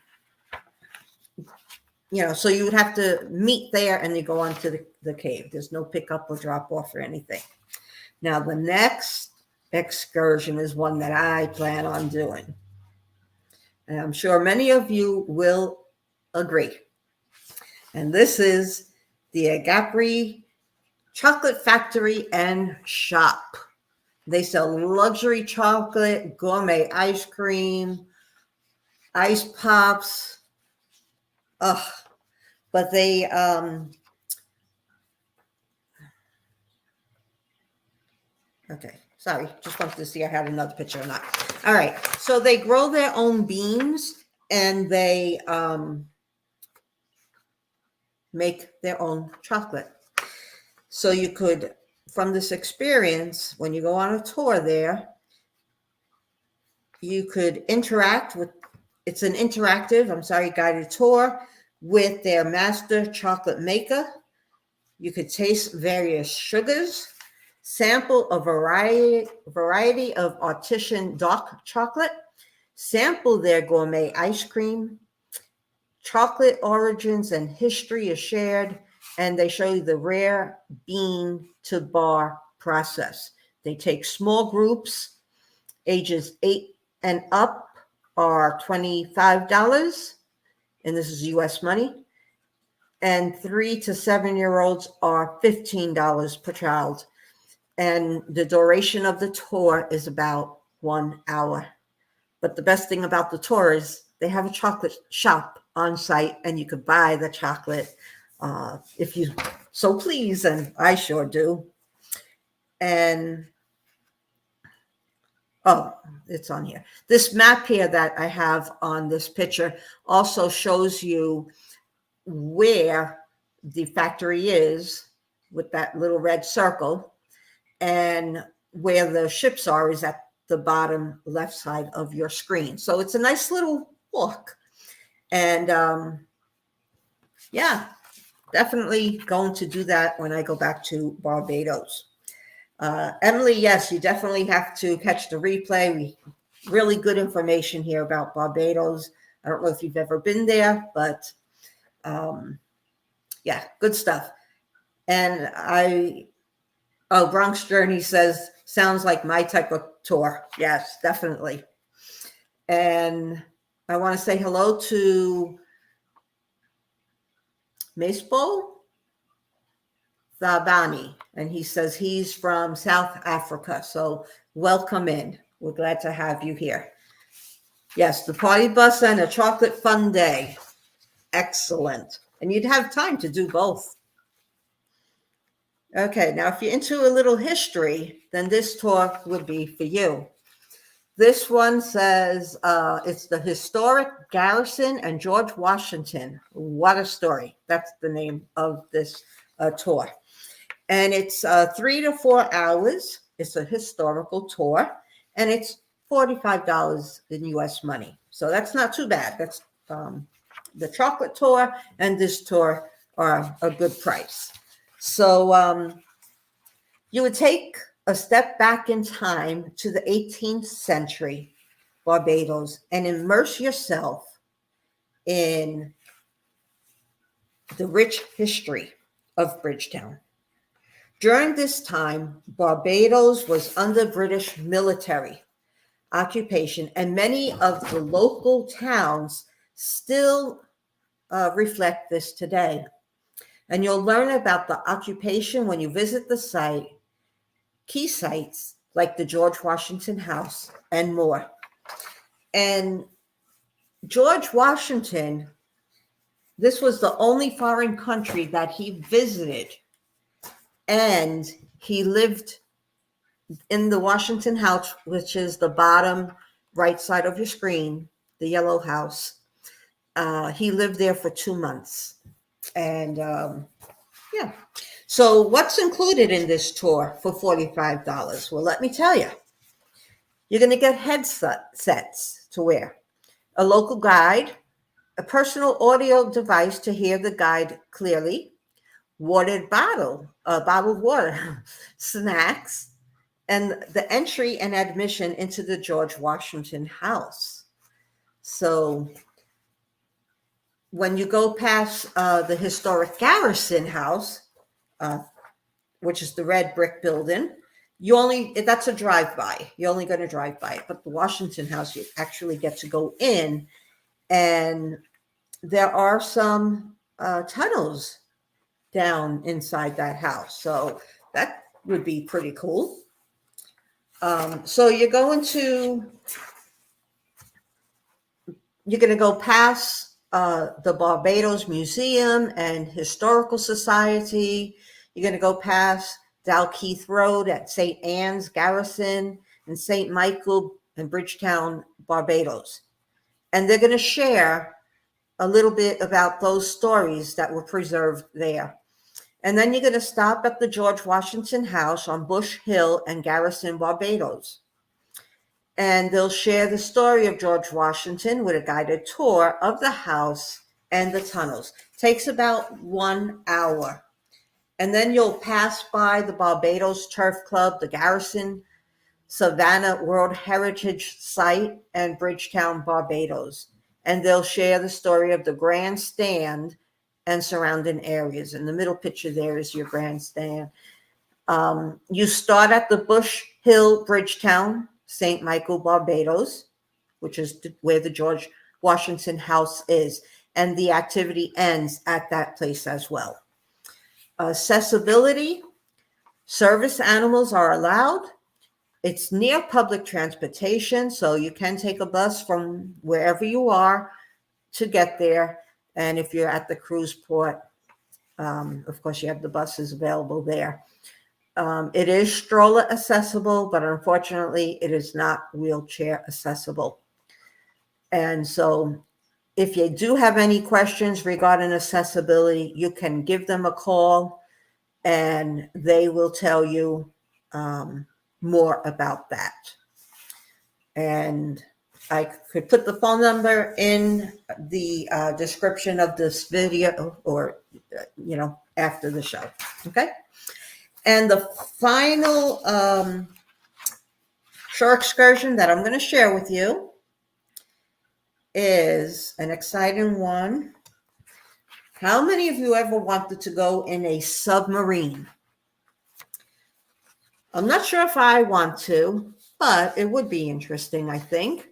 S3: you would have to meet there and you go on to the cave. There's no pickup or drop off or anything. Now, the next excursion is one that I plan on doing. And I'm sure many of you will agree. And this is the Agapri Chocolate Factory and Shop. They sell luxury chocolate, gourmet ice cream, ice pops. Ugh. But they, okay, sorry, just wanted to see I had another picture or not. All right, so they grow their own beans and they make their own chocolate. So you could, from this experience, when you go on a tour there, you could interact with, it's an interactive, guided tour with their master chocolate maker. You could taste various sugars, sample a variety of artisan dark chocolate, sample their gourmet ice cream. Chocolate origins and history is shared, and they show you the rare bean to bar process. They take small groups, ages 8 and up are $25, and this is US money. And 3 to 7-year-olds are $15 per child. And the duration of the tour is about 1 hour. But the best thing about the tour is they have a chocolate shop on site, and you could buy the chocolate if you so please, and I sure do. And oh, it's on here. This map here that I have on this picture also shows you where the factory is with that little red circle, and where the ships are is at the bottom left side of your screen. So it's a nice little walk. And yeah, definitely going to do that when I go back to Barbados. Emily, yes, you definitely have to catch the replay. Really good information here about Barbados. I don't know if you've ever been there, but yeah, good stuff. And Bronx Journey says, sounds like my type of tour. Yes, definitely. And I want to say hello to Mespo Thabani, and he says he's from South Africa. So welcome in. We're glad to have you here. Yes, the party bus and a chocolate fun day. Excellent. And you'd have time to do both. Okay, now if you're into a little history, then this tour would be for you. This one says it's the historic Garrison and George Washington. What a story. That's the name of this tour. And it's 3 to 4 hours. It's a historical tour, and it's $45 in US money. So that's not too bad. That's the chocolate tour and this tour are a good price. So you would take a step back in time to the 18th century Barbados and immerse yourself in the rich history of Bridgetown. During this time, Barbados was under British military occupation, and many of the local towns still reflect this today. And you'll learn about the occupation when you visit the site, key sites like the George Washington House and more. And George Washington, this was the only foreign country that he visited, and he lived in the Washington House, which is the bottom right side of your screen, the yellow house. He lived there for 2 months. And yeah. So what's included in this tour for $45? Well, let me tell you. You're going to get headsets to wear, a local guide, a personal audio device to hear the guide clearly, bottled water, snacks, and the entry and admission into the George Washington House. So when you go past the historic Garrison House, which is the red brick building, that's a drive-by. You're only going to drive by it. But the Washington House, you actually get to go in, and there are some tunnels down inside that house. So that would be pretty cool. So you're going to go past the Barbados Museum and Historical Society. You're going to go past Dalkeith Road at St. Anne's Garrison and St. Michael and Bridgetown, Barbados. And they're going to share a little bit about those stories that were preserved there. And then you're going to stop at the George Washington House on Bush Hill and Garrison, Barbados. And they'll share the story of George Washington with a guided tour of the house and the tunnels. Takes about 1 hour. And then you'll pass by the Barbados Turf Club, the Garrison Savannah World Heritage Site, and Bridgetown, Barbados. And they'll share the story of the grandstand and surrounding areas. In the middle picture there is your grandstand. You start at the Bush Hill, Bridgetown, St. Michael, Barbados, which is where the George Washington House is. And the activity ends at that place as well. Accessibility, service animals are allowed. It's near public transportation, so you can take a bus from wherever you are to get there. And if you're at the cruise port, of course, you have the buses available there. It is stroller accessible, but unfortunately, it is not wheelchair accessible. And so if you do have any questions regarding accessibility, you can give them a call and they will tell you more about that. And I could put the phone number in the description of this video or, after the show. Okay. And the final shore excursion that I'm going to share with you is an exciting one. How many of you ever wanted to go in a submarine? I'm not sure if I want to, but it would be interesting, I think,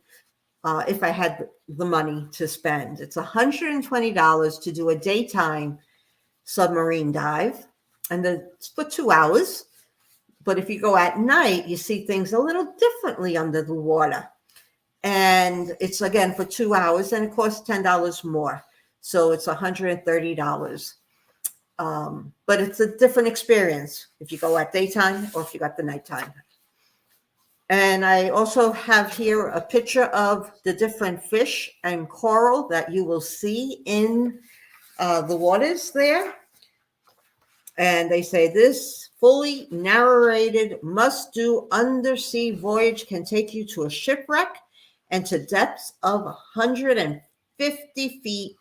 S3: if I had the money to spend. It's $120 to do a daytime submarine dive, and it's for 2 hours. But if you go at night, you see things a little differently under the water. And it's, again, for 2 hours, and it costs $10 more. So it's $130. But it's a different experience if you go at daytime or if you got the nighttime. And I also have here a picture of the different fish and coral that you will see in the waters there. And they say this fully narrated must-do undersea voyage can take you to a shipwreck and to depths of 150 feet.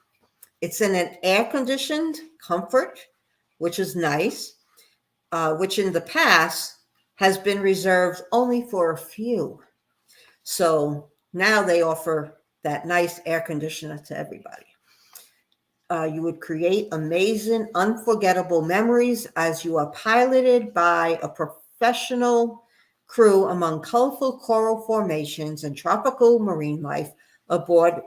S3: It's in an air-conditioned comfort, which is nice, which in the past has been reserved only for a few. So now they offer that nice air conditioner to everybody. You would create amazing, unforgettable memories as you are piloted by a professional crew among colorful coral formations and tropical marine life aboard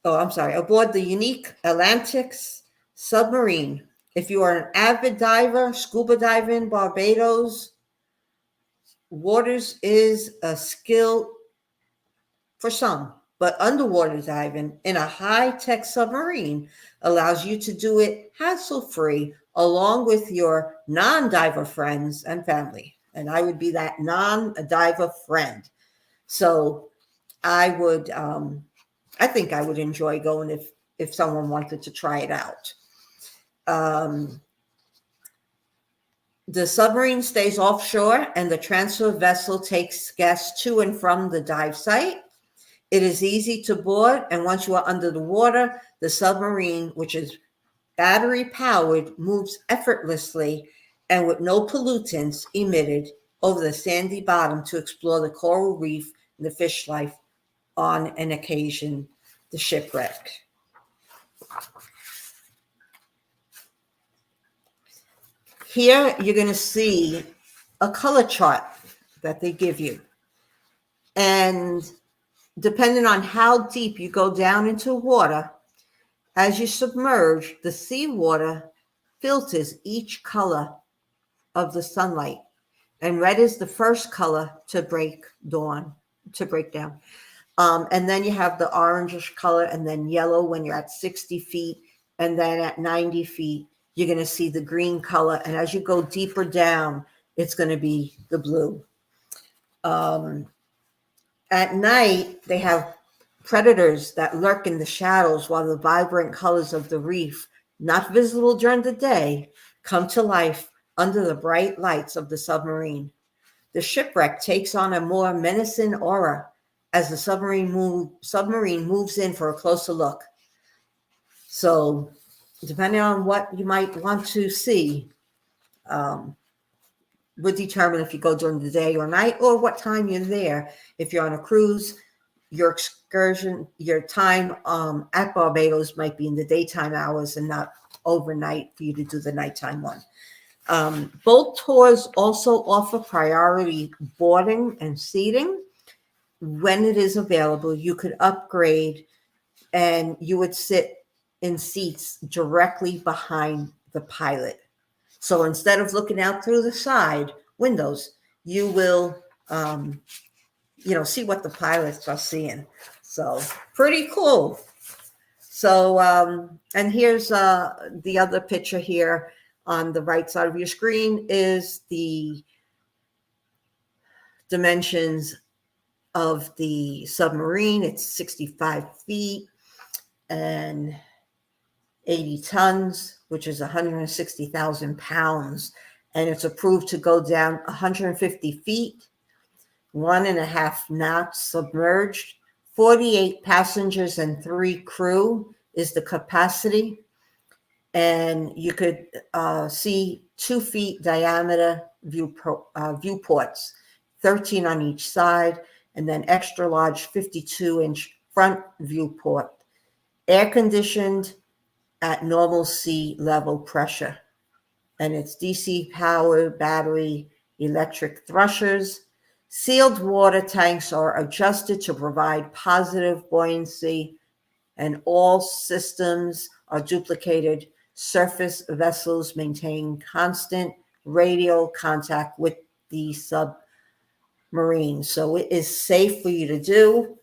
S3: the unique Atlantic's submarine. If you are an avid diver, scuba diving, Barbados waters is a skill for some, but underwater diving in a high-tech submarine allows you to do it hassle-free along with your non-diver friends and family. And I would be that non-diver friend. So I think I would enjoy going if someone wanted to try it out. The submarine stays offshore and the transfer vessel takes guests to and from the dive site. It is easy to board, and once you are under the water, the submarine, which is battery powered, moves effortlessly and with no pollutants emitted over the sandy bottom to explore the coral reef and the fish life on an occasion, the shipwreck. Here you're going to see a color chart that they give you. And depending on how deep you go down into water, as you submerge, the seawater filters each color of the sunlight. And red is the first color to break down. And then you have the orangish color, and then yellow when you're at 60 feet. And then at 90 feet, you're going to see the green color. And as you go deeper down, it's going to be the blue. At night, they have predators that lurk in the shadows, while the vibrant colors of the reef, not visible during the day, come to life under the bright lights of the submarine. The shipwreck takes on a more menacing aura as the submarine moves in for a closer look. So, depending on what you might want to see, would determine if you go during the day or night, or what time you're there. If you're on a cruise, your excursion, your time at Barbados might be in the daytime hours and not overnight for you to do the nighttime one. Both tours also offer priority boarding and seating. When it is available, you could upgrade and you would sit in seats directly behind the pilot. So instead of looking out through the side windows, you will, see what the pilots are seeing. So pretty cool. So, and here's the other picture here on the right side of your screen is the dimensions of the submarine. It's 65 feet and 80 tons, which is 160,000 pounds. And it's approved to go down 150 feet, 1.5 knots submerged. 48 passengers and 3 crew is the capacity. And you could see 2 feet diameter viewports, 13 on each side, and then extra large 52-inch front viewport, air conditioned at normal sea level pressure. And it's DC powered battery electric thrusters. Sealed water tanks are adjusted to provide positive buoyancy, and all systems are duplicated. Surface vessels maintain constant radio contact with the submarine. So it is safe for you to do.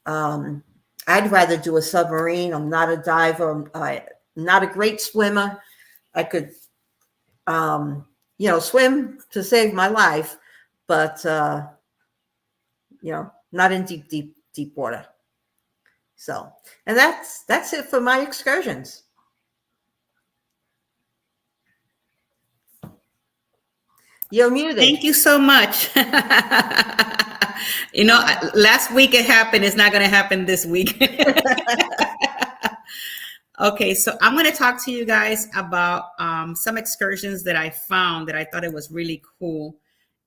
S3: I'd rather do a submarine. I'm not a diver. I'm not a great swimmer. I could, swim to save my life, but, not in deep water. So, and that's it for my excursions. You're muted.
S1: Thank you so much. Last week it happened. It's not going to happen this week. Okay, so I'm going to talk to you guys about some excursions that I found that I thought it was really cool.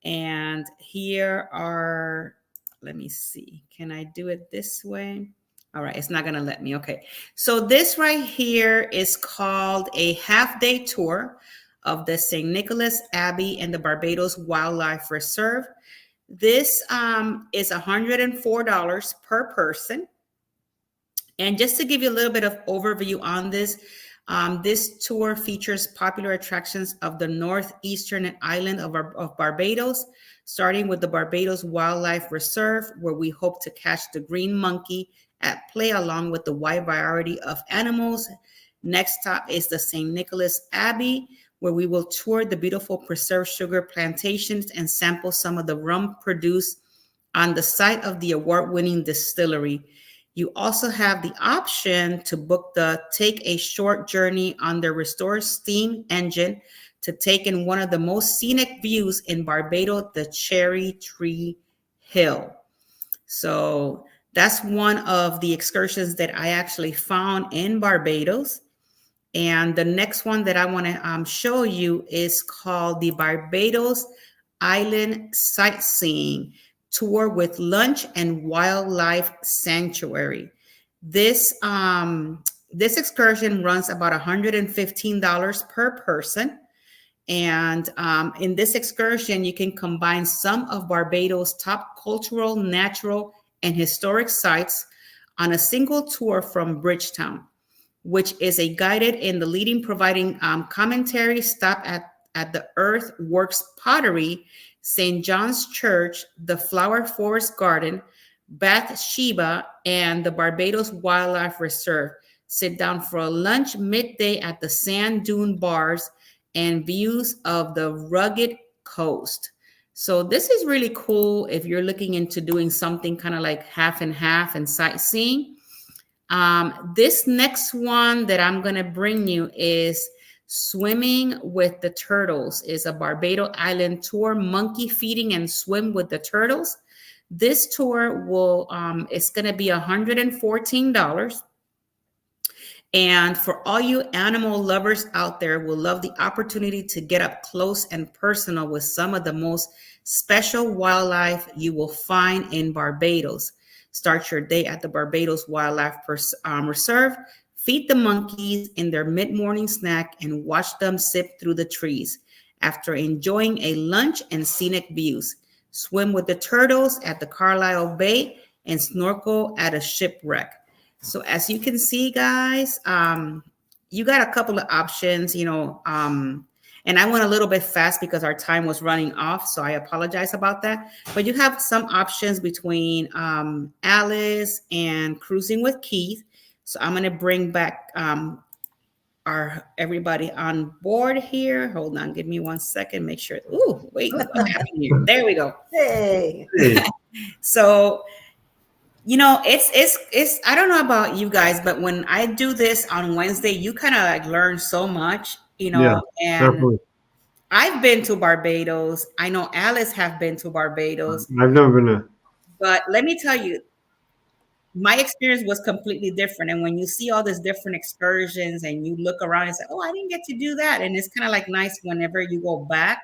S1: And here are, let me see, can I do it this way? All right, it's not going to let me. Okay, so this right here is called a half-day tour of the St. Nicholas Abbey and the Barbados Wildlife Reserve. This is $104 per person. And just to give you a little bit of overview on this, this tour features popular attractions of the northeastern island of Barbados, starting with the Barbados Wildlife Reserve, where we hope to catch the green monkey at play along with the wide variety of animals. Next stop is the St. Nicholas Abbey, where we will tour the beautiful preserved sugar plantations and sample some of the rum produced on the site of the award-winning distillery. You also have the option to take a short journey on the restored steam engine to take in one of the most scenic views in Barbados, the Cherry Tree Hill. So that's one of the excursions that I actually found in Barbados. And the next one that I want to show you is called the Barbados Island Sightseeing Tour with Lunch and Wildlife Sanctuary. This excursion runs about $115 per person. And in this excursion, you can combine some of Barbados' top cultural, natural, and historic sites on a single tour from Bridgetown, which is a guided in the leading providing commentary stop at the Earthworks Pottery, St. John's Church, the Flower Forest Garden, Bathsheba, and the Barbados Wildlife Reserve. Sit down for a lunch midday at the sand dune bars and views of the rugged coast. So this is really cool if you're looking into doing something kind of like half and half and sightseeing. This next one that I'm going to bring you is Swimming with the Turtles. Is a Barbados Island tour, monkey feeding and swim with the turtles. This tour will it's going to be $114. And for all you animal lovers out there, will love the opportunity to get up close and personal with some of the most special wildlife you will find in Barbados. Start your day at the Barbados Wildlife Reserve. Feed the monkeys in their mid-morning snack and watch them sip through the trees. After enjoying a lunch and scenic views, swim with the turtles at the Carlisle Bay and snorkel at a shipwreck. So as you can see, guys, you got a couple of options, and I went a little bit fast because our time was running off. So I apologize about that. But you have some options between Alice and Cruising with Keith. So I'm going to bring back our everybody on board here. Hold on. Give me 1 second. Make sure. Ooh, wait. What happened here? There we go.
S3: Hey.
S1: So it's I don't know about you guys, but when I do this on Wednesday, you kind of like learn so much,
S2: Yeah,
S1: and
S2: definitely.
S1: I've been to Barbados. I know Alice have been to Barbados,
S2: I've never been there.
S1: but let me tell you, my experience was completely different. And when you see all these different excursions and you look around and say, "Oh, I didn't get to do that," and it's kind of like nice whenever you go back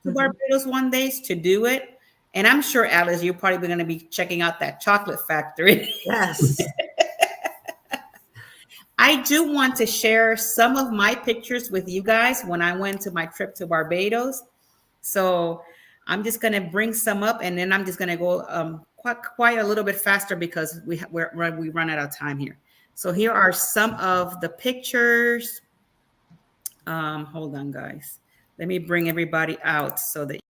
S1: to Barbados one day to do it. And I'm sure, Alice, you're probably going to be checking out that chocolate factory.
S3: Yes.
S1: I do want to share some of my pictures with you guys when I went to my trip to Barbados. So I'm just going to bring some up, and then I'm just going to go quite a little bit faster because we run out of time here. So here are some of the pictures. Hold on, guys. Let me bring everybody out so that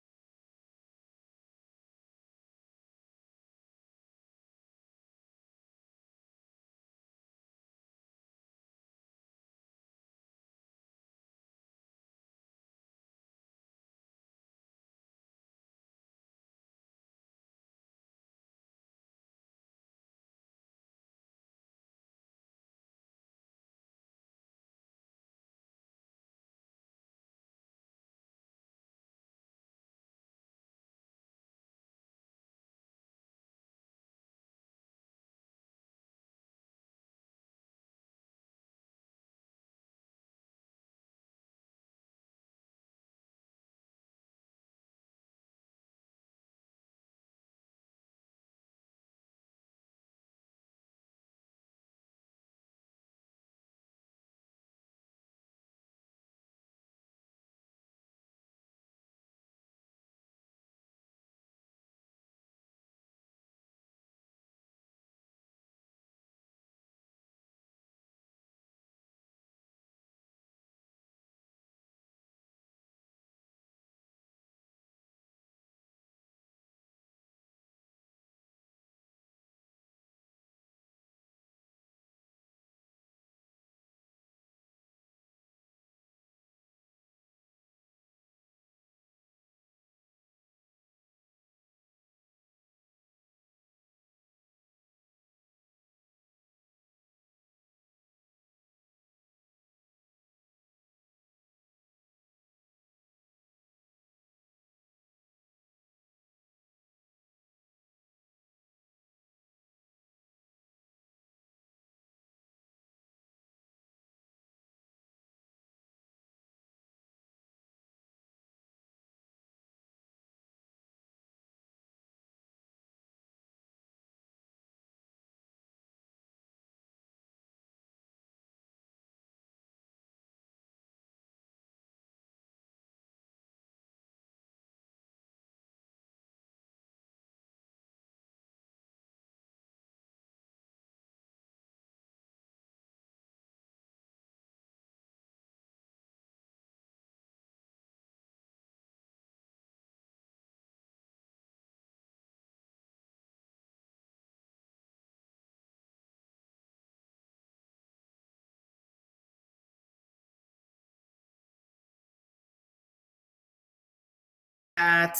S1: at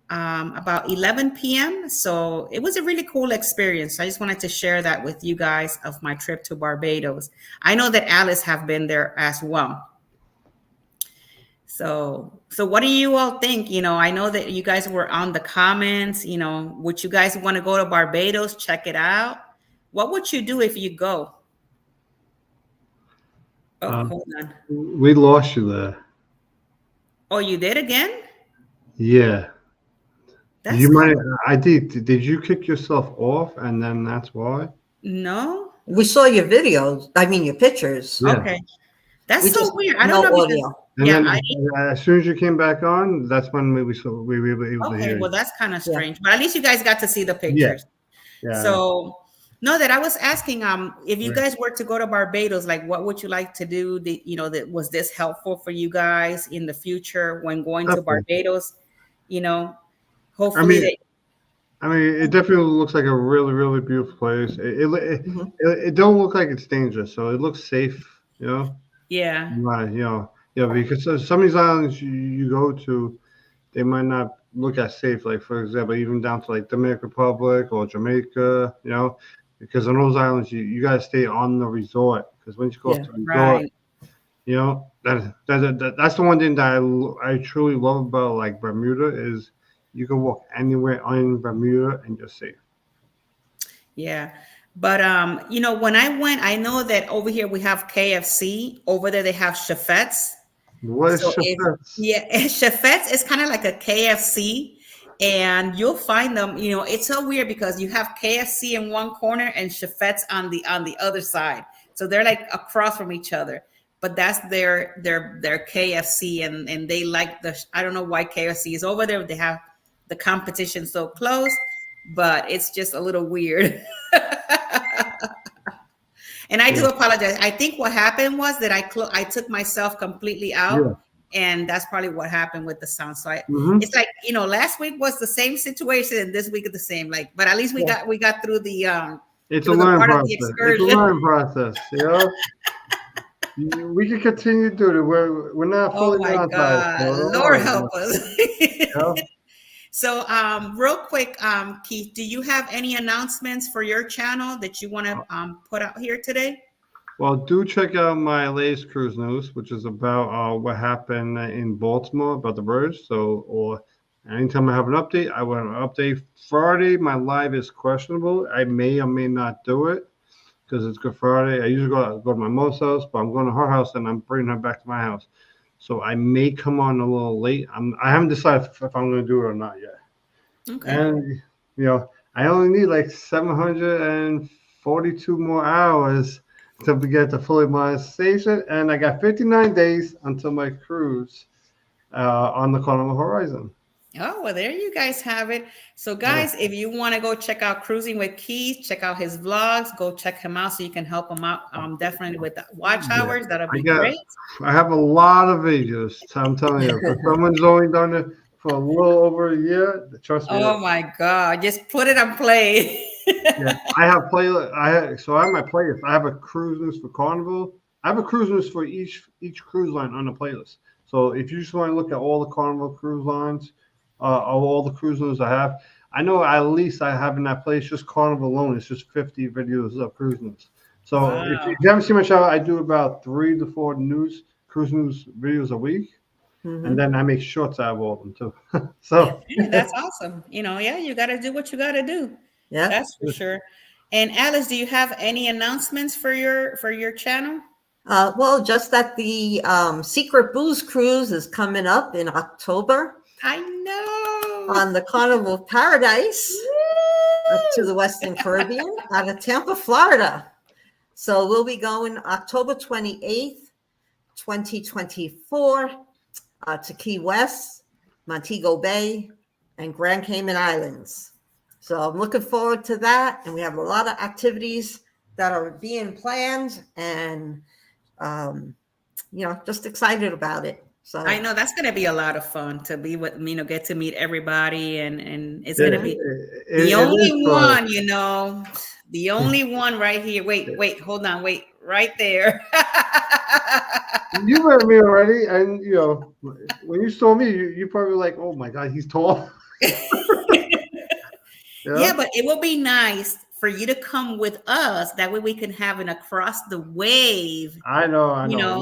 S1: about 11 p.m. So it was a really cool experience. I just wanted to share that with you guys of my trip to Barbados. I know that Alice have been there as well. So what do you all think? I know that you guys were on the comments. Would you guys want to go to Barbados, check it out? What would you do if you go? Oh, hold on.
S2: We lost you there.
S1: Oh, you did again?
S2: Yeah.
S1: That's
S2: You might.
S1: cool.
S2: I did. Did you kick yourself off, and then that's why?
S1: No.
S3: We saw your videos. I mean, your pictures.
S2: Yeah.
S1: Okay. That's
S3: We
S1: so
S3: just
S1: weird. I
S3: no
S1: don't know because
S3: audio.
S2: And
S1: yeah,
S2: then as soon as you came back on, that's when we were able to
S1: okay,
S2: hear
S1: well
S2: you.
S1: that's kind of
S3: Yeah.
S1: strange. But at least you guys got to see the
S2: Yeah.
S1: pictures.
S2: Yeah.
S1: So no, that I was asking, if you
S2: Right.
S1: guys were to go to Barbados, like what would you like to do? That was this helpful for you guys in the future when going to
S2: Definitely.
S1: Barbados?
S2: I
S1: Hopefully
S2: mean, it definitely looks like a really, really beautiful place.
S3: Mhm.
S2: It don't look like it's dangerous, so it looks safe.
S1: yeah.
S2: Right, because some of these islands you go to, they might not look as safe. Like for example, even down to like Dominican Republic or Jamaica, because on those islands you gotta stay on the resort. Because once you go
S3: Yeah.
S2: off the resort,
S1: Right.
S2: that's the one thing that I truly love about like Bermuda is you can walk anywhere in Bermuda and you're safe.
S1: Yeah. But when I went, I know that over here we have KFC. Over there they have Chefettes.
S2: What is
S1: So if
S2: Chefettes?
S1: yeah, Chefettes is kind of like a KFC, and you'll find them. It's so weird because you have KFC in one corner and Chefettes on the other side. So they're like across from each other. But that's their KFC, and they like I don't know why KFC is over there. They have the competition so close, but it's just a little weird. And I do
S2: Yeah,
S1: apologize. I think what happened was that I took myself completely
S2: yeah.
S1: out, and that's probably what happened with the sound. So
S2: Hmm.
S1: it's like last week was the same situation, and this week is the same. Like, but at least we
S3: Yeah.
S1: got through the
S2: It's a
S1: through the
S2: learning
S1: part of the
S2: process. It's a
S1: excursion.
S2: learning process. We can continue to do it. We're not
S1: Oh
S2: fully
S1: my
S2: monetized, so
S1: God,
S2: don't
S1: Lord
S2: worry.
S1: help us.
S2: You
S1: So, real quick, Keith, do you have any announcements for your channel that you want to put out here today?
S2: Well, do check out my latest cruise news, which is about what happened in Baltimore about the birds. So, or anytime I have an update, I want an update. Friday, my live is questionable. I may or may not do it because it's Good Friday. I usually go to my mom's house, but I'm going to her house and I'm bringing her back to my house. So I may come on a little late. I haven't decided if I'm going to do it or not yet.
S1: Okay.
S2: And I only need like 742 more hours to get the fully monetization, and I got 59 days until my cruise on the Carnival Horizon.
S1: Oh, well, there you guys have it. So,
S2: Yeah.
S1: guys, if you want to go check out Cruising with Keith, check out his vlogs, go check him out so you can help him out. Definitely with the watch hours. That'll be great.
S2: I have a lot of videos. I'm telling you, for someone's only done it for a little over a year, trust me.
S1: Oh my God. Just put it on play.
S2: Yeah, I have playlist. I have my playlist. I have a cruise news for Carnival. I have a cruise news for each cruise line on the playlist. So if you just want to look at all the Carnival cruise lines, all the cruise news I have, I know at least I have in that place just Carnival alone. It's just 50 videos of cruise news. So if
S1: Wow.
S2: you haven't seen my channel, I do about 3 to 4 cruise news videos a week, and then I make shorts out of all of them too. So
S1: Yeah, that's awesome. Yeah, you got to do what you got to do.
S3: Yeah.
S1: That's for sure. And Alice, do you have any announcements for your channel?
S3: Well, just that the Secret Booze Cruise is coming up in October
S1: I know.
S3: on the Carnival of Paradise up to the Western Caribbean out of Tampa, Florida. So we'll be going October 28th, 2024 to Key West, Montego Bay, and Grand Cayman Islands. So I'm looking forward to that. And we have a lot of activities that are being planned and, just excited about it. So
S1: I know that's going to be a lot of fun to be with, get to meet everybody. And it's going to be the only one, the only one right here. Wait, hold on. Wait, right there.
S2: You met me already, and when you saw me, you probably were like, "Oh my God, he's tall."
S1: Yeah, but it will be nice for you to come with us. That way we can have an across the wave.
S2: I know.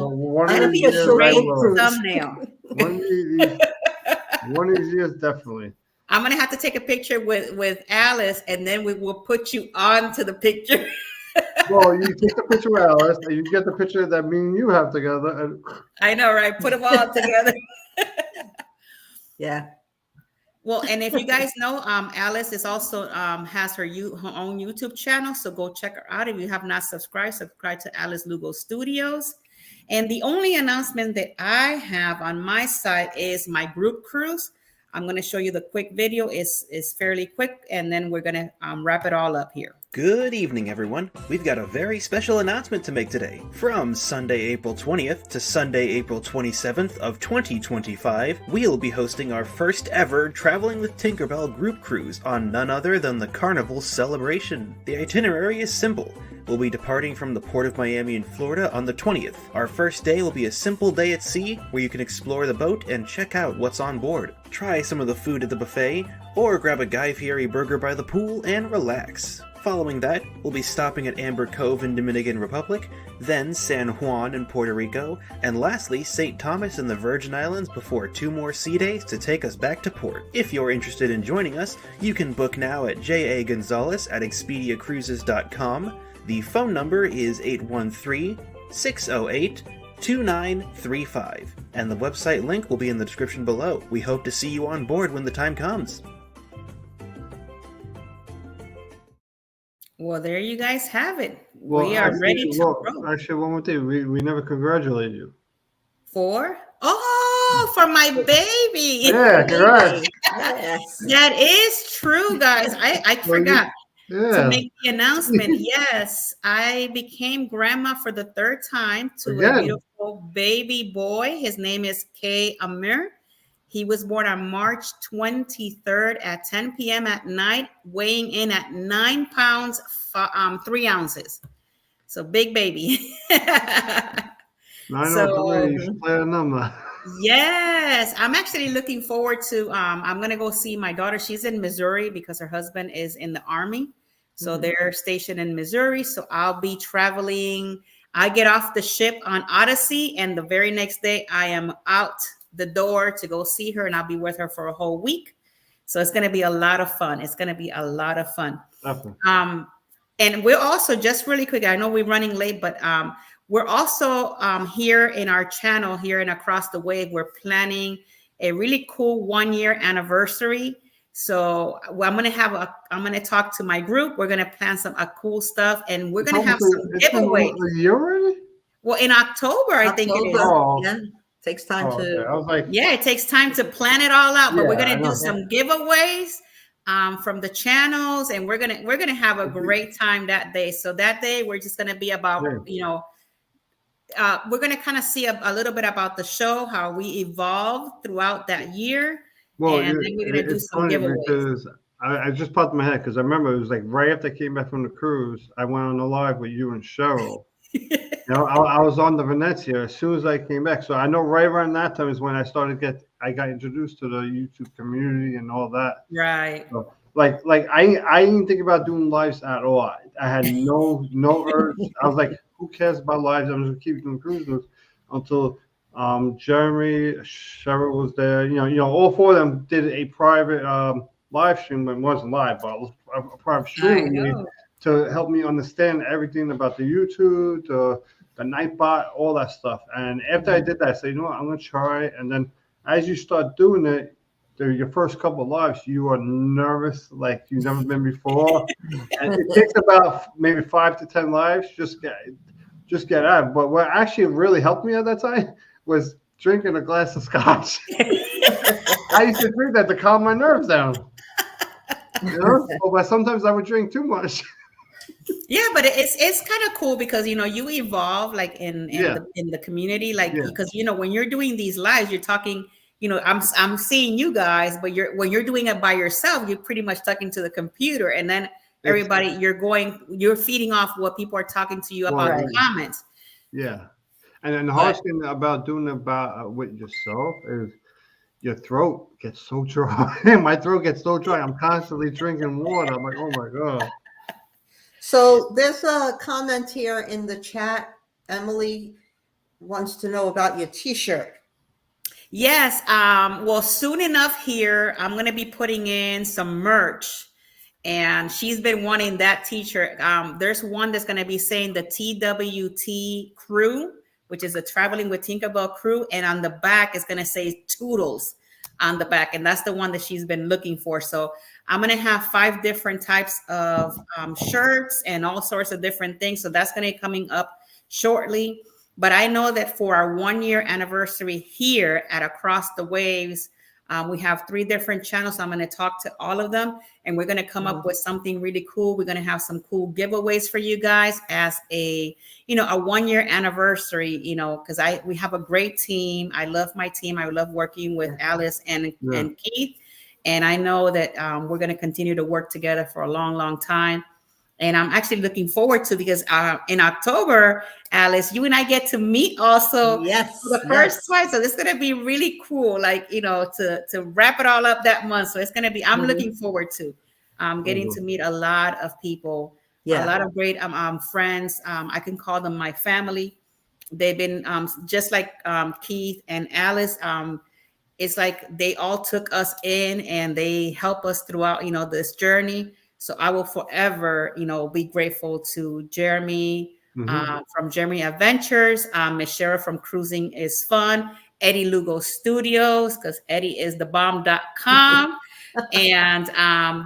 S2: One of
S1: That'll
S2: these
S1: be a
S2: years, I
S1: great
S2: will.
S1: thumbnail.
S2: One of these years, definitely.
S1: I'm gonna have to take a picture with Alice, and then we will put you onto the picture.
S2: Well, you take the picture with Alice, and you get the picture that me and you have together. And
S1: I know, right? Put them all together.
S3: Yeah.
S1: Well, and if you guys know, Alice is also has her own YouTube channel, so go check her out. If you have not subscribed to Alice Lugo Studios. And the only announcement that I have on my side is my group cruise. I'm going to show you the quick video. It's fairly quick, and then we're going to wrap it all up here.
S4: Good evening, everyone. We've got a very special announcement to make today. From Sunday, April 20th to Sunday, April 27th of 2025, we'll be hosting our first ever Traveling with Tinkerbell group cruise on none other than the Carnival Celebration. The itinerary is simple. We'll be departing from the Port of Miami in Florida on the 20th. Our first day will be a simple day at sea where you can explore the boat and check out what's on board. Try some of the food at the buffet, or grab a Guy Fieri burger by the pool and relax. Following that, we'll be stopping at Amber Cove in Dominican Republic, then San Juan in Puerto Rico, and lastly St. Thomas in the Virgin Islands before 2 more sea days to take us back to port. If you're interested in joining us, you can book now at Gonzalez at ExpediaCruises.com. The phone number is 813-608-2935, and the website link will be in the description below. We hope to see you on board when the time comes.
S1: Well, there you guys have it.
S2: Well,
S1: we are ready to roll.
S2: Actually, one more thing. We never congratulated you.
S1: For my baby.
S2: Yeah, congrats.
S3: Yes.
S1: That is true, guys. I forgot to make the announcement. Yes, I became grandma for the 3rd time to a beautiful baby boy. His name is K. Amir. He was born on March 23rd at 10 p.m. at night, weighing in at 9 pounds, 3 ounces. So big baby.
S2: 903, play a number.
S1: Yes, I'm actually looking forward to, I'm going to go see my daughter. She's in Missouri because her husband is in the Army. So they're stationed in Missouri. So I'll be traveling. I get off the ship on Odyssey, and the very next day I am out the door to go see her, and I'll be with her for a whole week. So it's going to be a lot of fun. Definitely. And we're also, just really quick, I know we're running late, but we're also here in our channel here in Across the Wave, we're planning a really cool 1-year anniversary. So I'm going to talk to my group. We're going to plan some cool stuff, and we're going to have some giveaways.
S2: A year already?
S1: Well, in October, I think it is.
S3: Yeah. Takes time to.
S2: Okay. I was like,
S1: yeah, it takes time to plan it all out, but we're gonna do some giveaways from the channels, and we're gonna have a great time that day. So that day we're just gonna be about we're gonna kind of see a little bit about the show, how we evolved throughout that year, and then we're gonna do some giveaways.
S2: Because I just popped in my head because I remember it was like right after I came back from the cruise, I went on the live with you and Cheryl. I was on the Venezia as soon as I came back, so I know right around that time is when I got introduced to the YouTube community and all that.
S1: Right.
S2: So, like I didn't think about doing lives at all. I had no urge. I was like, who cares about lives? I'm just gonna keep doing cruises until Jeremy, Cheryl was there. All 4 of them did a private live stream. It wasn't live, but a private stream to help me understand everything about the YouTube, the Nightbot, all that stuff. And after I did that, I said, you know what, I'm going to try it. And then as you start doing it, your first couple of lives, you are nervous like you've never been before. And it takes about maybe 5 to 10 lives, just get out. But what actually really helped me at that time was drinking a glass of scotch. I used to drink that to calm my nerves down. But sometimes I would drink too much.
S1: Yeah, but it's kind of cool because you evolve like in the community, because when you're doing these lives, you're talking, I'm seeing you guys, but when you're doing it by yourself, you're pretty much talking to the computer, and then everybody you're feeding off what people are talking to you about in the comments.
S2: Yeah. And then the hardest thing about doing about with yourself is your throat gets so dry. My throat gets so dry. I'm constantly drinking water. I'm like, oh my God.
S3: So there's a comment here in the chat. Emily wants to know about your t-shirt.
S1: Yes. Well, soon enough here, I'm going to be putting in some merch. And she's been wanting that t-shirt. There's one that's going to be saying the TWT crew, which is a traveling with Tinkerbell crew. And on the back, it's going to say Toodles on the back. And that's the one that she's been looking for. So I'm going to have 5 different types of shirts and all sorts of different things. So that's going to be coming up shortly. But I know that for our 1-year anniversary here at Across the Waves, we have 3 different channels. So I'm going to talk to all of them, and we're going to come up with something really cool. We're going to have some cool giveaways for you guys as a 1-year anniversary, because we have a great team. I love my team. I love working with Alice and Keith. And I know that we're going to continue to work together for a long, long time. And I'm actually looking forward to, because in October, Alice, you and I get to meet also for the first time. So it's going to be really cool, to wrap it all up that month. So it's going to be, I'm looking forward to getting to meet a lot of people, a lot of great friends. I can call them my family. They've been just like Keith and Alice. It's like they all took us in and they help us throughout, this journey. So I will forever, be grateful to Jeremy from Jeremy Adventures, Miss Shara from Cruising is Fun, Eddie Lugo Studios, because Eddie is the bomb.com, and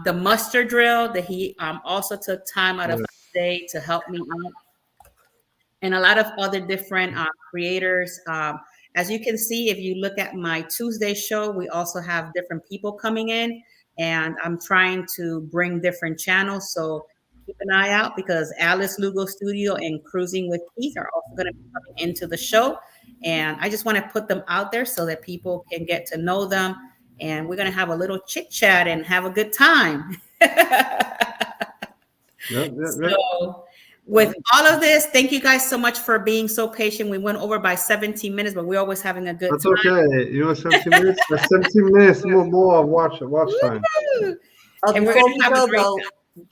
S1: the Mustard Drill that he also took time out of his day to help me out, and a lot of other different creators. As you can see, if you look at my Tuesday show, we also have different people coming in. And I'm trying to bring different channels. So keep an eye out, because Alice Lugo Studio and Cruising with Keith are also going to be coming into the show. And I just want to put them out there so that people can get to know them. And we're going to have a little chit chat and have a good time. So with all of this, thank you guys so much for being so patient. We went over by 17 minutes, but we're always having a good time.
S2: That's okay. 17 minutes. That's 17 minutes more watch time.
S3: And before we go,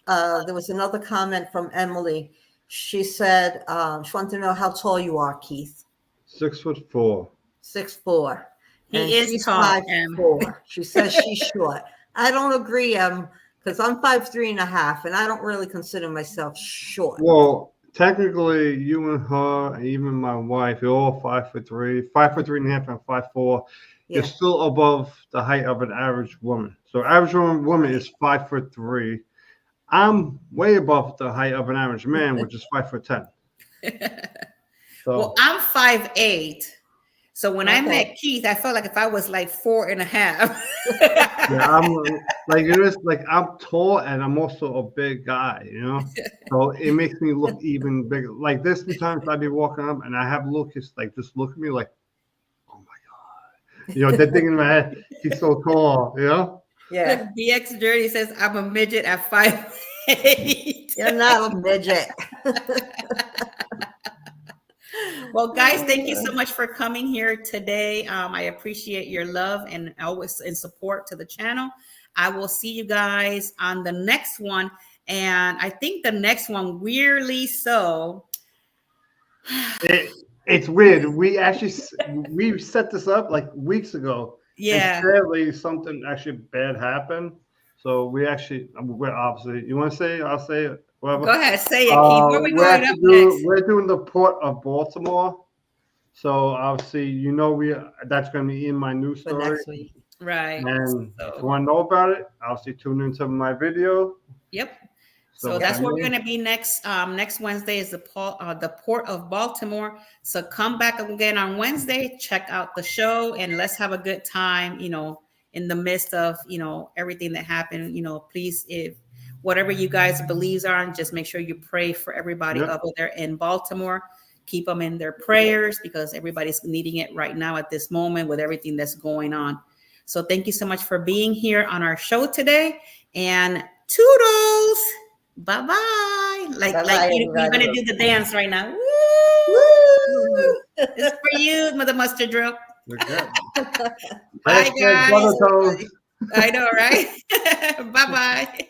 S3: though, there was another comment from Emily. She said she wanted to know how tall you are, Keith.
S2: 6'4".
S3: 6'4".
S1: He is tall.
S3: 5'4". She says she's short. I don't agree, because I'm 5'3.5", and I don't really consider myself short.
S2: Well, technically, you and her, and even my wife, you're all 5'3", 5'3.5", and 5'4". You're still above the height of an average woman. So, average woman is 5'3". I'm way above the height of an average man, which is 5'10". So,
S1: well, I'm 5'8". So when I met Keith, I felt like if I was like 4.5.
S2: I'm tall and I'm also a big guy, So it makes me look even bigger. Like this, sometimes I'd be walking up and I have Lucas just look at me like, oh my God, that thing in my head. He's so tall,
S3: Yeah.
S1: BX Journey says I'm a midget at 5'8".
S3: You're not a midget.
S1: Well, guys, thank you so much for coming here today. I appreciate your love and always in support to the channel. I will see you guys on the next one. And I think the next one, weirdly so.
S2: It's weird. We set this up like weeks ago.
S1: Yeah.
S2: And sadly, something actually bad happened. So we're obviously, you want to say it? I'll say it. Whatever.
S1: Go ahead, say it, Keith. Where are we going up next?
S2: We're doing the Port of Baltimore. So obviously, that's going to be in my news story.
S3: Next week.
S1: Right.
S2: And if you want to know about it, obviously tune into my video.
S1: Yep. So that's where we're going to be next. Next Wednesday is the Port of Baltimore. So come back again on Wednesday, check out the show, and let's have a good time, in the midst of, everything that happened. Please, if whatever you guys' beliefs are, just make sure you pray for everybody up there in Baltimore. Keep them in their prayers, because everybody's needing it right now at this moment with everything that's going on. So thank you so much for being here on our show today, and toodles. Bye-bye. Like you're going to do the dance right now. Woo!
S3: Woo!
S1: It's for you, Mother Mustard Drill.
S2: Okay.
S1: Bye, guys.
S2: Butter toast.
S1: I know, right? Bye-bye.